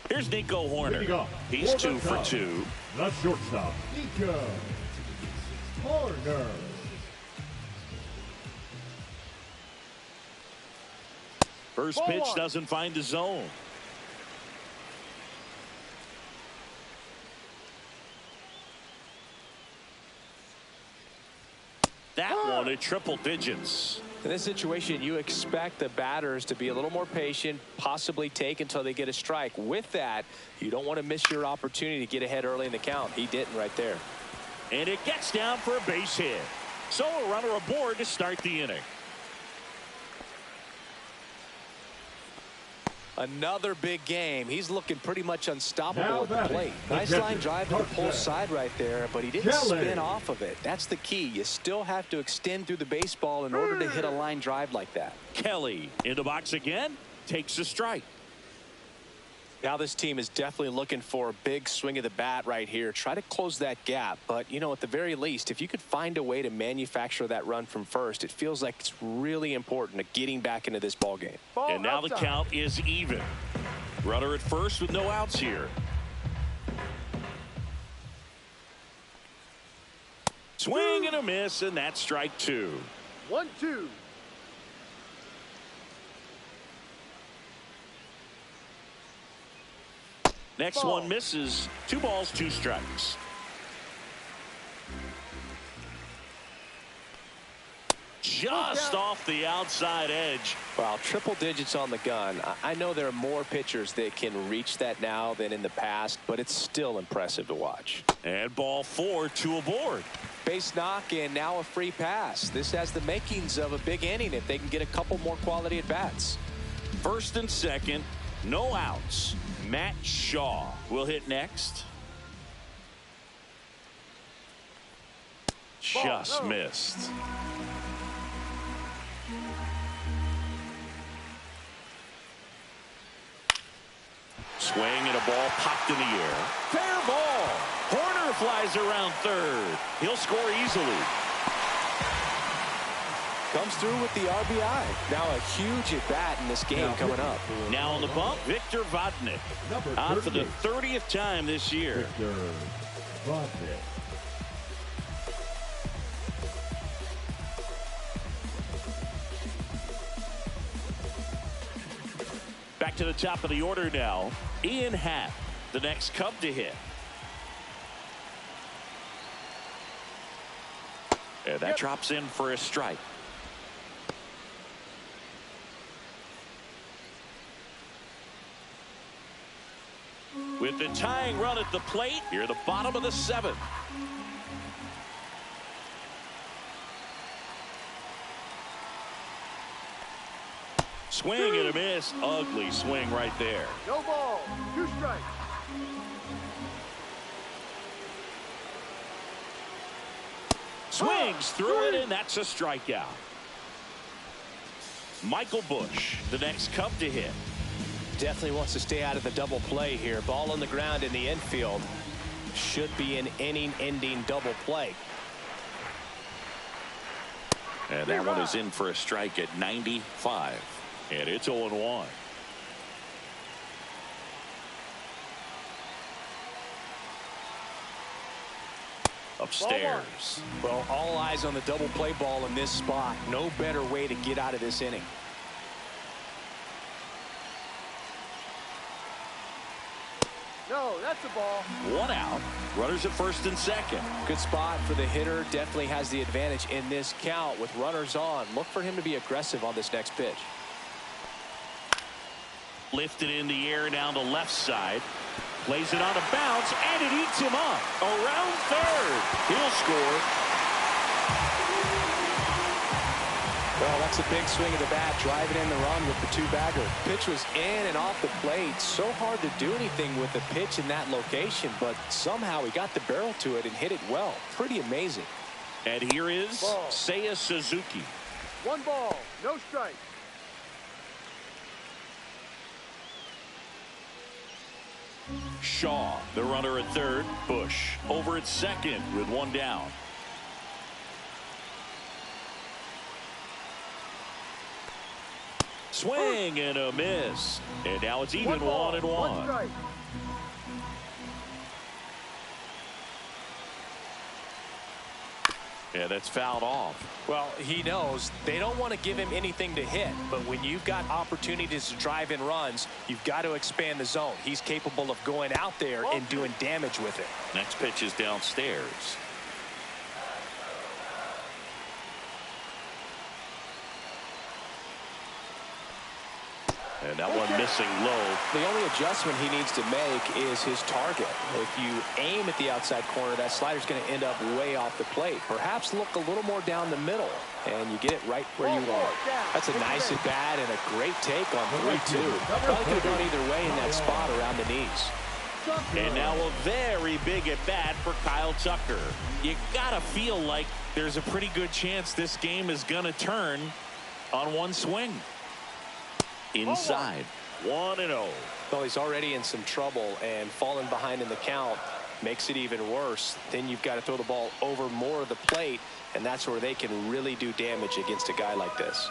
Here's Nico Horner. He's 2 for 2. The shortstop, Nico Horner. First pitch doesn't find the zone. That one at triple digits. In this situation, you expect the batters to be a little more patient, possibly take until they get a strike. With that, you don't want to miss your opportunity to get ahead early in the count. He didn't right there. And it gets down for a base hit. So a runner aboard to start the inning. Another big game. He's looking pretty much unstoppable at the plate. Nice line drive to the pull side right there, but he didn't spin off of it. That's the key. You still have to extend through the baseball in order to hit a line drive like that. Kelly in the box again, takes a strike. Now this team is definitely looking for a big swing of the bat right here. Try to close that gap. But, you know, at the very least, if you could find a way to manufacture that run from first, it feels like it's really important to getting back into this ball game. And now the count is even. Runner at first with no outs here. Swing and a miss, and that's strike 2. 1-2. Next one misses. 2 balls, 2 strikes. Just off the outside edge. Well, triple digits on the gun. I know there are more pitchers that can reach that now than in the past, but it's still impressive to watch. And ball 4, 2 aboard. Base knock and now a free pass. This has the makings of a big inning if they can get a couple more quality at bats. First and second, no outs. Matt Shaw will hit next. Just missed. Swing and a ball popped in the air. Fair ball. Horner flies around third. He'll score easily. Comes through with the RBI. Now a huge at bat in this game coming up. Now on the bump, Victor Vodnik. On for the 30th time this year. Victor Vodnik. Back to the top of the order now. Ian Happ, the next Cub to hit. And that drops in for a strike. With the tying run at the plate, here the bottom of the 7th. Swing and a miss. Ugly swing right there. No ball. 2 strikes. Swings through it, and that's a strikeout. Michael Busch, the next Cub to hit. Definitely wants to stay out of the double play here. Ball on the ground in the infield. Should be an inning-ending double play. And that one is in for a strike at 95. And it's 0-1. Upstairs. Well, all eyes on the double play ball in this spot. No better way to get out of this inning. No, that's a ball. 1 out. Runners at first and second. Good spot for the hitter. Definitely has the advantage in this count with runners on. Look for him to be aggressive on this next pitch. Lifted in the air down the left side. Plays it on a bounce, and it eats him up. Around third. He'll score. Well, that's a big swing of the bat, driving in the run with the 2-bagger. Pitch was in and off the plate. So hard to do anything with the pitch in that location, but somehow he got the barrel to it and hit it well. Pretty amazing. And here is Seiya Suzuki. 1 ball. No strike. Shaw, the runner at third. Bush over at second with one down. Swing and a miss. And now it's even 1-1. One strike. Yeah, that's fouled off. Well, he knows they don't want to give him anything to hit, but when you've got opportunities to drive in runs, you've got to expand the zone. He's capable of going out there and doing damage with it. Next pitch is downstairs. And that one missing low. The only adjustment he needs to make is his target. If you aim at the outside corner, that slider's going to end up way off the plate. Perhaps look a little more down the middle, and you get it right where you want. That's a nice at bat and a great take on 3-2. Probably could have gone either way in that spot around the knees. And now a very big at bat for Kyle Tucker. You gotta feel like there's a pretty good chance this game is gonna turn on one swing. Inside, 1-0. Well, he's already in some trouble, and falling behind in the count makes it even worse. Then you've got to throw the ball over more of the plate, and that's where they can really do damage against a guy like this.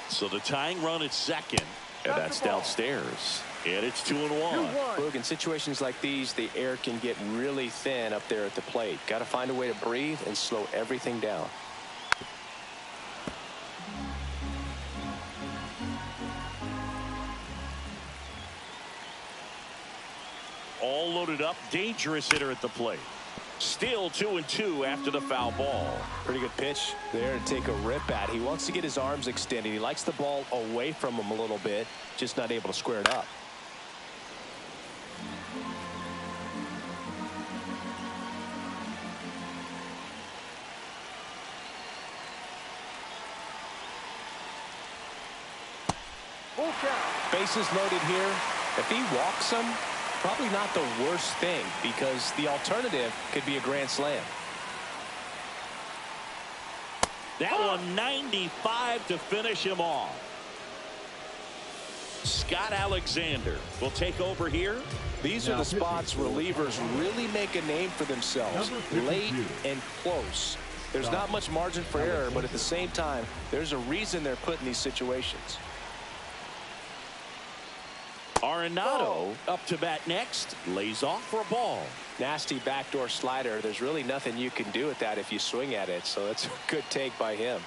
So the tying run at second, and that's downstairs. And it's 2-1. Boog, in situations like these, the air can get really thin up there at the plate. Got to find a way to breathe and slow everything down. All loaded up, dangerous hitter at the plate. Still 2-2 after the foul ball. Pretty good pitch there to take a rip at. He wants to get his arms extended. He likes the ball away from him a little bit, just not able to square it up. Bases loaded here. If he walks him, probably not the worst thing, because the alternative could be a grand slam. That one 95 to finish him off. Scott Alexander will take over here. These are the spots relievers really make a name for themselves, late and close. There's not much margin for error, but at the same time, there's a reason they're put in these situations. Arenado up to bat next, lays off for a ball. Nasty backdoor slider. There's really nothing you can do with that if you swing at it, so it's a good take by him.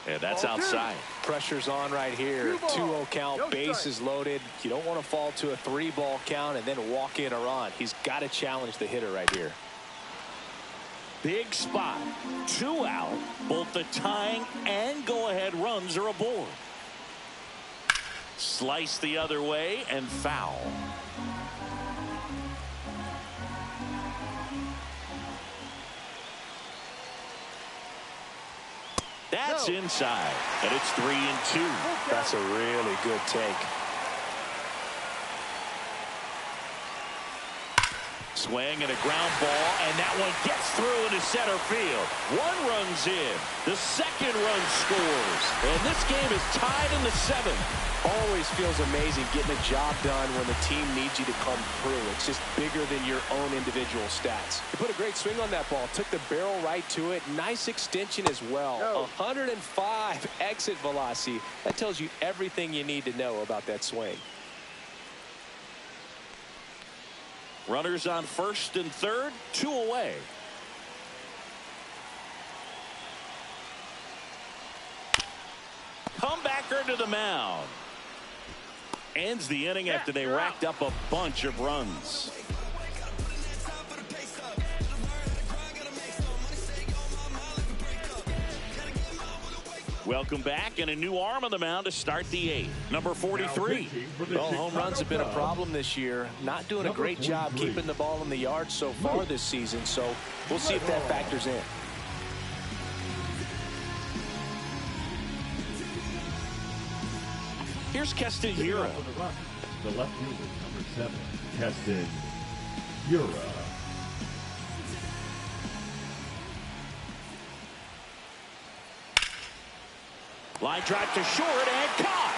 And that's outside. Pressure's on right here. 2-0 count, bases loaded. You don't want to fall to a 3-ball count and then walk in or on. He's got to challenge the hitter right here. Big spot. 2 out. Both the tying and go-ahead runs are aboard. Slice the other way and foul. That's inside, and it's 3-2. That's a really good take. Swing and a ground ball, and that one gets through into center field. 1 run's in. The second run scores, and this game is tied in the 7th. Always feels amazing getting a job done when the team needs you to come through. It's just bigger than your own individual stats. He put a great swing on that ball. Took the barrel right to it. Nice extension as well. 105 exit velocity. That tells you everything you need to know about that swing. Runners on first and third, 2 away. Comebacker to the mound. Ends the inning after they racked up a bunch of runs. Welcome back, and a new arm on the mound to start the 8th. Number 43. Well, home runs have been a problem this year. Not doing a great job keeping the ball in the yard so far this season, so we'll see if that factors in. Here's Keston Hiura. The left fielder, number 7, Keston Hiura. Line drive to short and caught.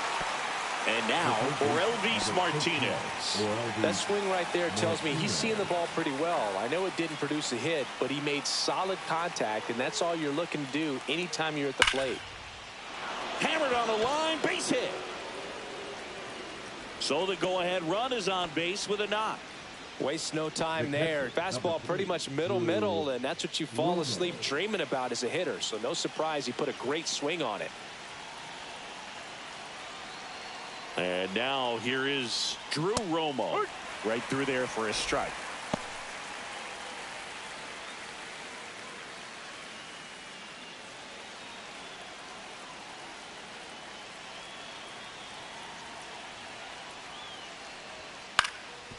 And now Orelvis Martinez. That swing right there tells me he's seeing the ball pretty well. I know it didn't produce a hit, but he made solid contact, and that's all you're looking to do anytime you're at the plate. Hammered on the line, base hit. So the go-ahead run is on base with a knock. Wastes no time there. Fastball pretty much middle, and that's what you fall asleep dreaming about as a hitter. So no surprise he put a great swing on it. And now here is Drew Romo. Right through there for a strike.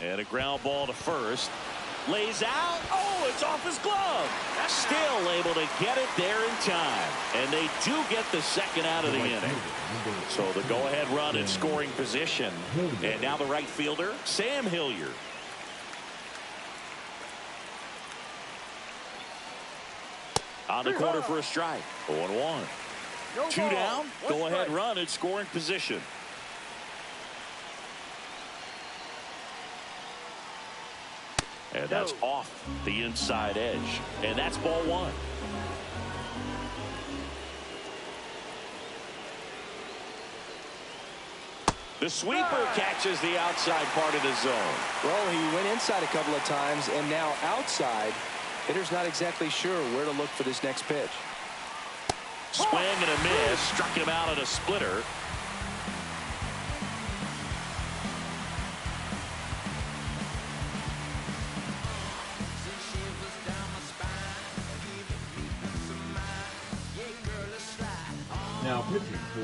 And a ground ball to first. Lays out. Oh, it's off his glove. Still able to get it there in time. And they do get the second out of the inning. So the go-ahead run in scoring position. And now the right fielder, Sam Hilliard. On the corner for a strike. 0-1. Two down. Go-ahead run in scoring position. And that's off the inside edge. And that's ball one. The sweeper catches the outside part of the zone. Well, he went inside a couple of times, and now outside. Hitter's not exactly sure where to look for this next pitch. Swing and a miss. Struck him out at a splitter.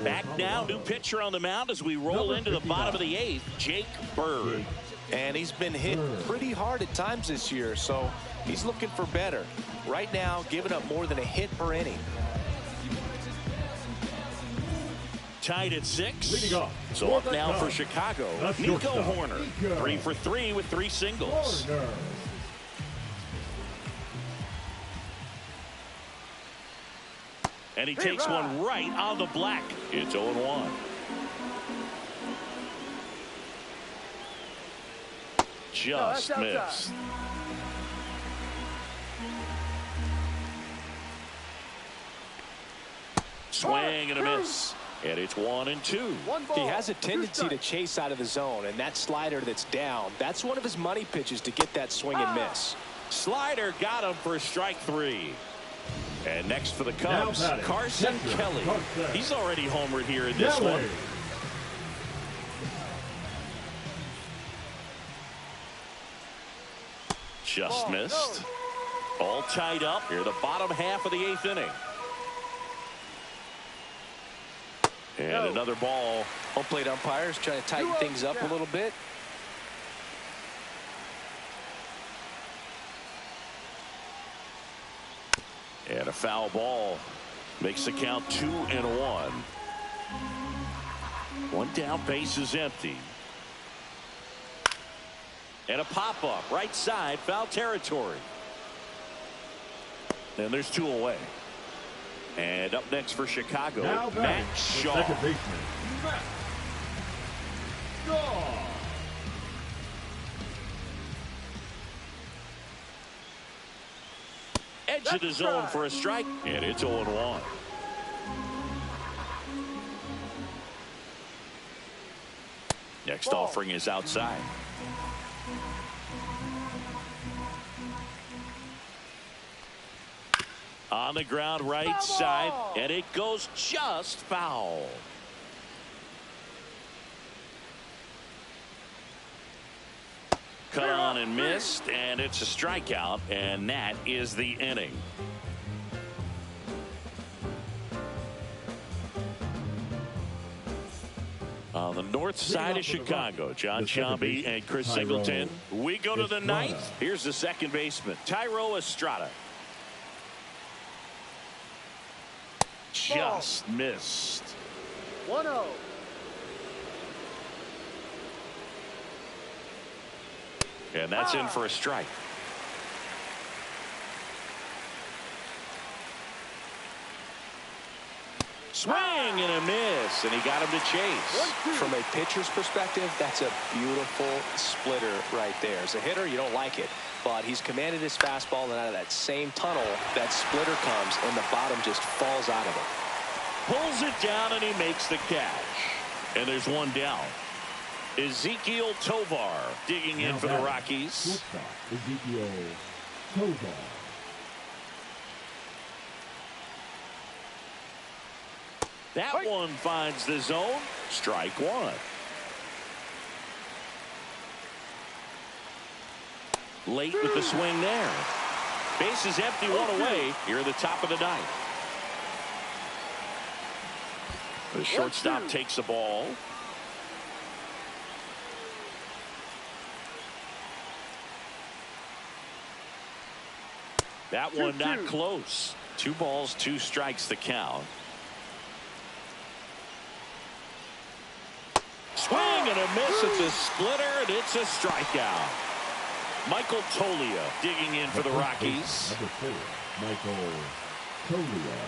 Back now, new pitcher on the mound as we roll into the bottom of the eighth, Jake Bird. And he's been hit pretty hard at times this year, so he's looking for better. Right now, giving up more than a hit per inning. Tied at 6. So up now for Chicago, Nico Horner. 3 for 3 with 3 singles. And he takes one right on the black. It's 0-1. Just missed. Swing and a miss. And it's 1-2. He has a tendency to chase out of the zone, and that slider that's down, that's one of his money pitches to get that swing and miss. Slider got him for strike 3. And next for the Cubs, Carson Kelly. He's already homered here in this one. Just missed. All tied up here, the bottom half of the 8th inning. And another ball. Home plate umpires trying to tighten things up a little bit. And a foul ball makes the count 2-1. One down, base is empty. And a pop-up right side, foul territory. And there's 2 away. And up next for Chicago, Matt Shaw. Second baseman, Matt Shaw. Edge of the zone for a strike, and it's 0-1. Next offering is outside. On the ground right side, and it goes just foul. Cut on and missed, and it's a strikeout, and that is the inning. On the north side of Chicago, John Sciambi and Chris Singleton. We go to the 9th. Here's the second baseman, Thairo Estrada. Just missed. 1-0. And that's in for a strike. Swing and a miss, and he got him to chase. From a pitcher's perspective, that's a beautiful splitter right there. As a hitter, you don't like it, but he's commanded his fastball, and out of that same tunnel, that splitter comes, and the bottom just falls out of it. Pulls it down, and he makes the catch. And there's one down. Ezekiel Tovar digging in for the Rockies. Ezekiel Tovar. That one finds the zone. Strike one. Late with the swing there. Base is empty, one away. Here at the top of the ninth. The shortstop takes the ball. That one not close. 2 balls, 2 strikes the count. Swing and a miss. It's a splitter, and it's a strikeout. Michael Tolia digging in for the Rockies. Number 4, Michael Tolia.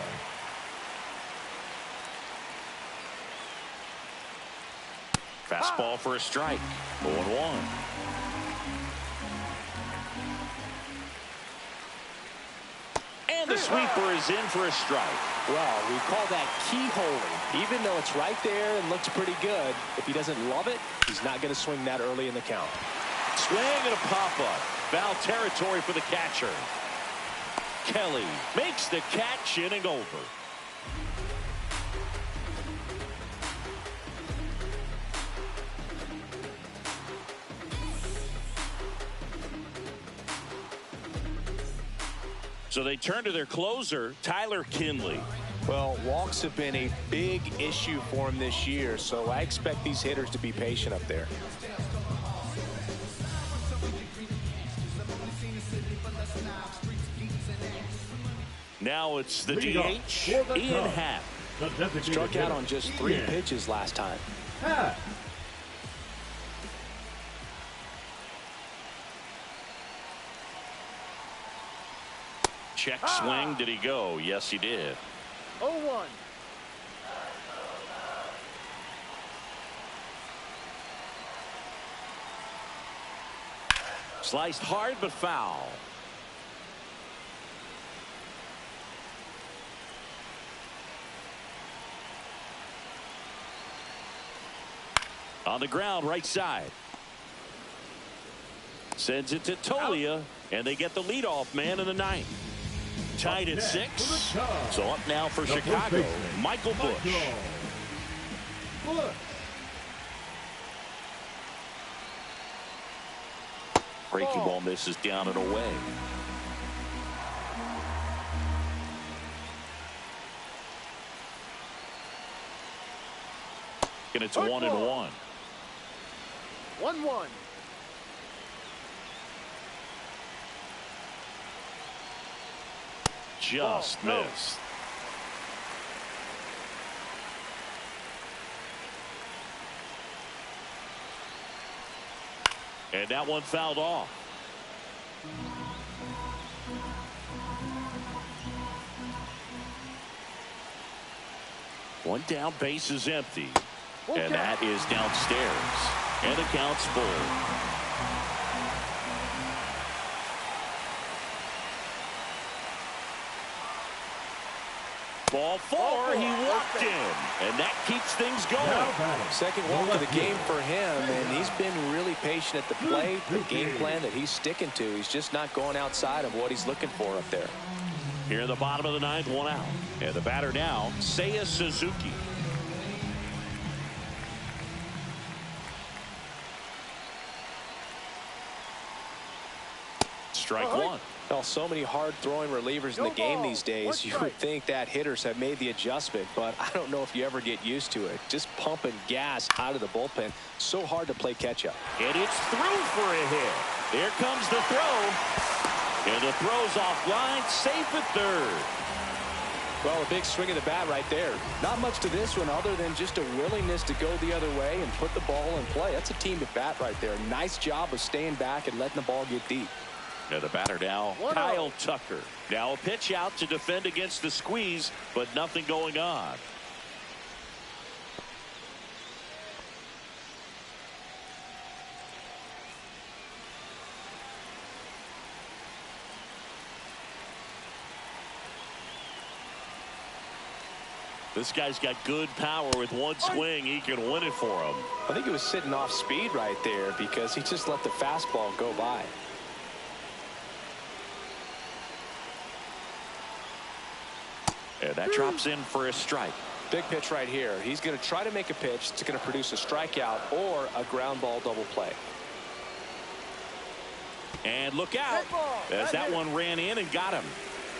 Fastball for a strike. 0-1. And the sweeper is in for a strike. Well, we call that keyholing. Even though it's right there and looks pretty good, if he doesn't love it, he's not going to swing that early in the count. Swing and a pop-up. Foul territory for the catcher. Kelly makes the catch, inning over. So they turn to their closer, Tyler Kinley. Well, walks have been a big issue for him this year, so I expect these hitters to be patient up there. Now it's the DH, Ian Happ. Struck out on just 3 pitches last time. Check swing. Did he go? Yes, he did. 0-1. Sliced hard but foul. On the ground, right side. Sends it to Tolia, and they get the leadoff man in the ninth. Tied at 6. So up now for Chicago, Michael Busch. Breaking ball misses down and away. And it's 1-1. 1-1. Just missed. And that one fouled off. One down, base is empty. And that is downstairs. And the count's full. Ball 4, he walked in, and that keeps things going. Second walk of the game for him, and he's been really patient at the plate. The game plan that he's sticking to, he's just not going outside of what he's looking for up there. Here in the bottom of the ninth, 1 out. And the batter now, Seiya Suzuki. Strike 1. Well, so many hard-throwing relievers in the game these days. You would think that hitters have made the adjustment, but I don't know if you ever get used to it. Just pumping gas out of the bullpen. So hard to play catch-up. And it's through for a hit. Here comes the throw. And the throw's offline, safe at third. Well, a big swing of the bat right there. Not much to this one other than just a willingness to go the other way and put the ball in play. That's a team at bat right there. Nice job of staying back and letting the ball get deep. Now the batter now, Kyle Tucker. Now a pitch out to defend against the squeeze, but nothing going on. This guy's got good power. With one swing, he can win it for him. I think he was sitting off speed right there because he just let the fastball go by. And that drops in for a strike. Big pitch right here. He's going to try to make a pitch that's going to produce a strikeout or a ground ball double play. And look out as that one ran in and got him.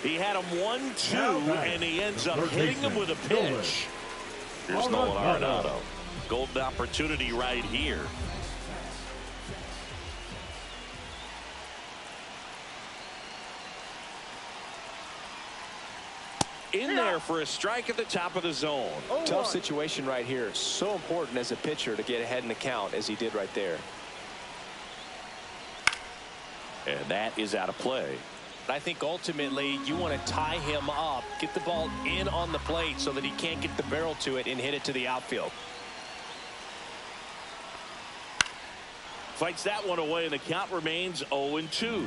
He had him 1-2, and he ends up hitting him with a pitch. Here's Nolan Arenado. Golden opportunity right here. In there for a strike at the top of the zone. Tough situation right here. So important as a pitcher to get ahead in the count as he did right there. And that is out of play. I think ultimately you want to tie him up, get the ball in on the plate so that he can't get the barrel to it and hit it to the outfield. Fights that one away, and the count remains 0-2.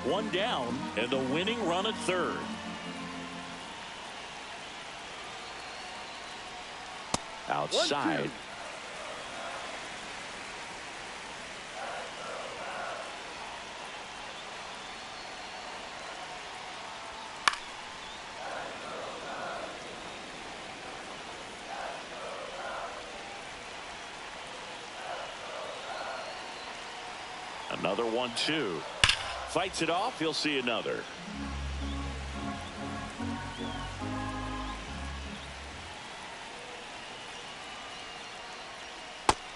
One down, and the winning run at third. Outside. 1-2. Another 1-2. Fights it off. He'll see another.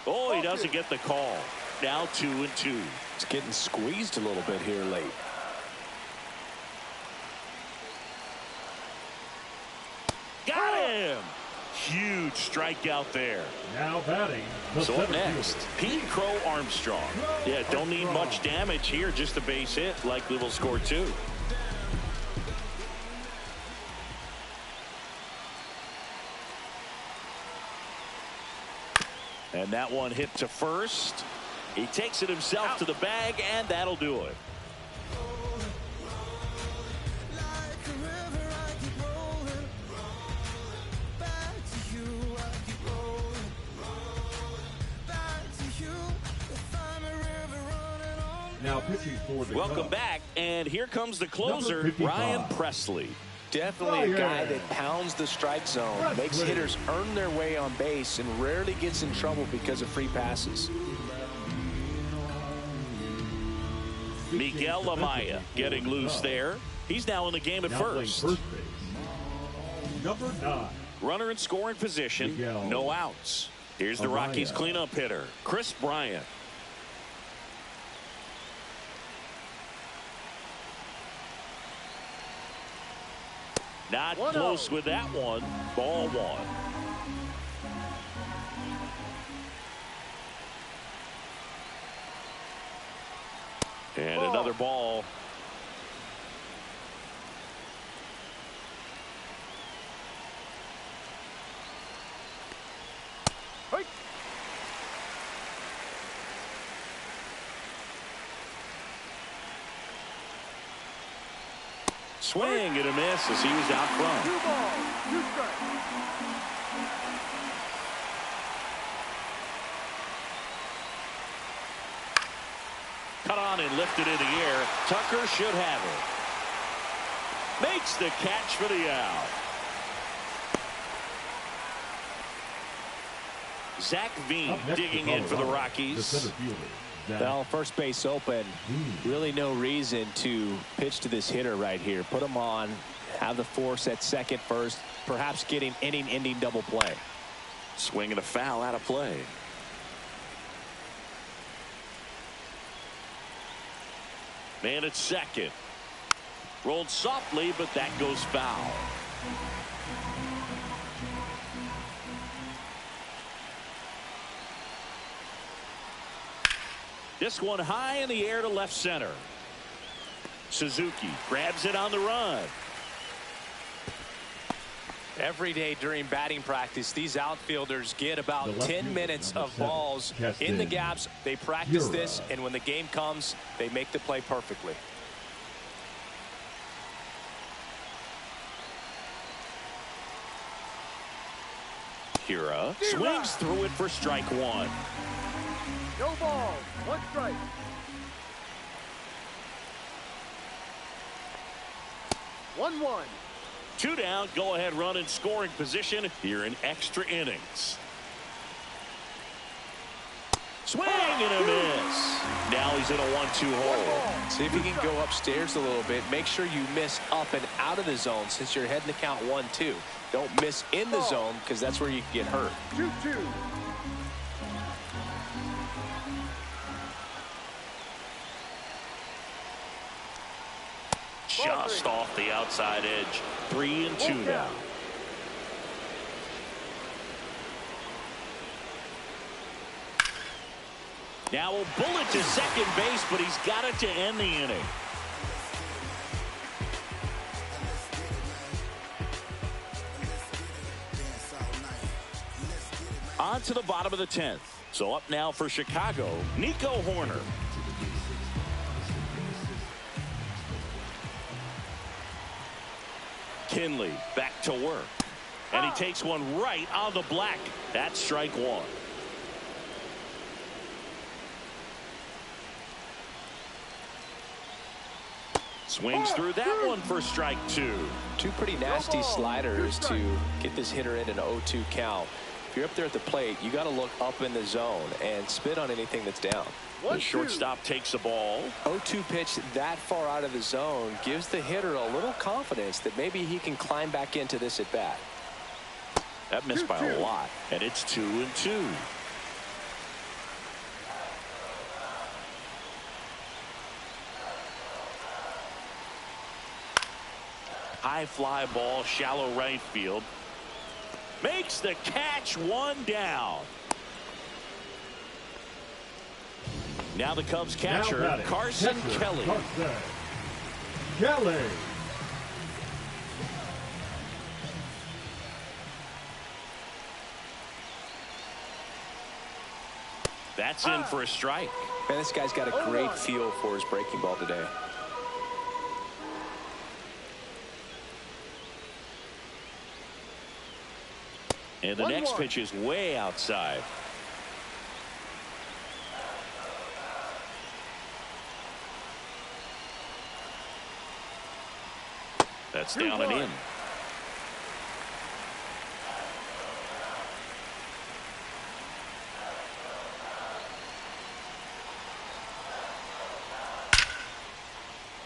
Oh, he doesn't get the call. Now 2-2. It's getting squeezed a little bit here late. Got him. Huge strikeout there. Now batting. So up next, Pete Crow Armstrong. Yeah, don't need much damage here. Just a base hit. Likely will score 2. And that one hit to first. He takes it himself to the bag, and that'll do it. Now pitching for the Welcome Cubs. back, and here comes the closer, Ryan Presley. Definitely a guy that pounds the strike zone, makes hitters earn their way on base, and rarely gets in trouble because of free passes. Miguel Amaya getting loose there. He's now in the game at first. Base. Number 9. Runner in scoring position, Miguel no outs. Here's the Rockies cleanup hitter, Chris Bryant. Not close with that one. Ball 1. And another ball. Hey. Swing and a miss as he was out front. 2 balls, 2 strikes. Cut on and lifted in the air. Tucker should have it. Makes the catch for the out. Zach Veen digging in for the Rockies. Well, first base open. Really no reason to pitch to this hitter right here. Put him on, have the force at second first, perhaps getting inning-ending double play. Swing and a foul out of play. Man at second. Rolled softly, but that goes foul. This one high in the air to left center. Suzuki grabs it on the run. Every day during batting practice, these outfielders get about 10 minutes of balls in the gaps. They practice this, and when the game comes, they make the play perfectly. Akira swings through it for strike one. No ball. One strike. 1-1. 2 down. Go ahead run in scoring position here in extra innings. Swing and a miss. Now he's in a 1-2 hole. See if you can go upstairs a little bit. Make sure you miss up and out of the zone since you're heading to count 1-2. Don't miss in the zone because that's where you can get hurt. 2-2. Just off the outside edge. 3-2 now. Now a bullet to second base, but he's got it to end the inning. On to the bottom of the 10th. So up now for Chicago, Nico Horner. Kinley back to work. And he takes one right on the black. That's strike one. Swings through that one for strike two. Two pretty nasty sliders to get this hitter in an 0-2 count. If you're up there at the plate, you got to look up in the zone and spit on anything that's down. The shortstop takes the ball. 0-2 pitch that far out of the zone gives the hitter a little confidence that maybe he can climb back into this at bat. That missed by a lot, and it's 2-2. High fly ball, shallow right field. Makes the catch, one down. Now the Cubs catcher, Carson Kelly. Kelly. That's in for a strike. Man, this guy's got a great feel for his breaking ball today. And the next pitch is way outside. That's down and in.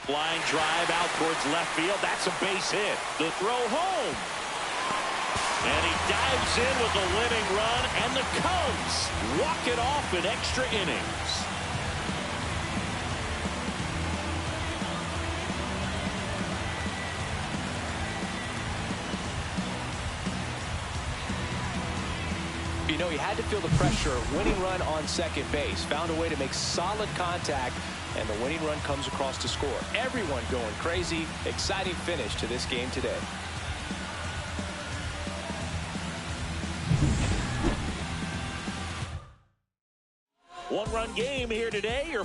Flying drive out towards left field. That's a base hit. The throw home. And he dives in with a winning run, and the Cubs walk it off in extra innings. You know, he had to feel the pressure. Winning run on second base. Found a way to make solid contact, and the winning run comes across to score. Everyone going crazy. Exciting finish to this game today. One-run game here today. Your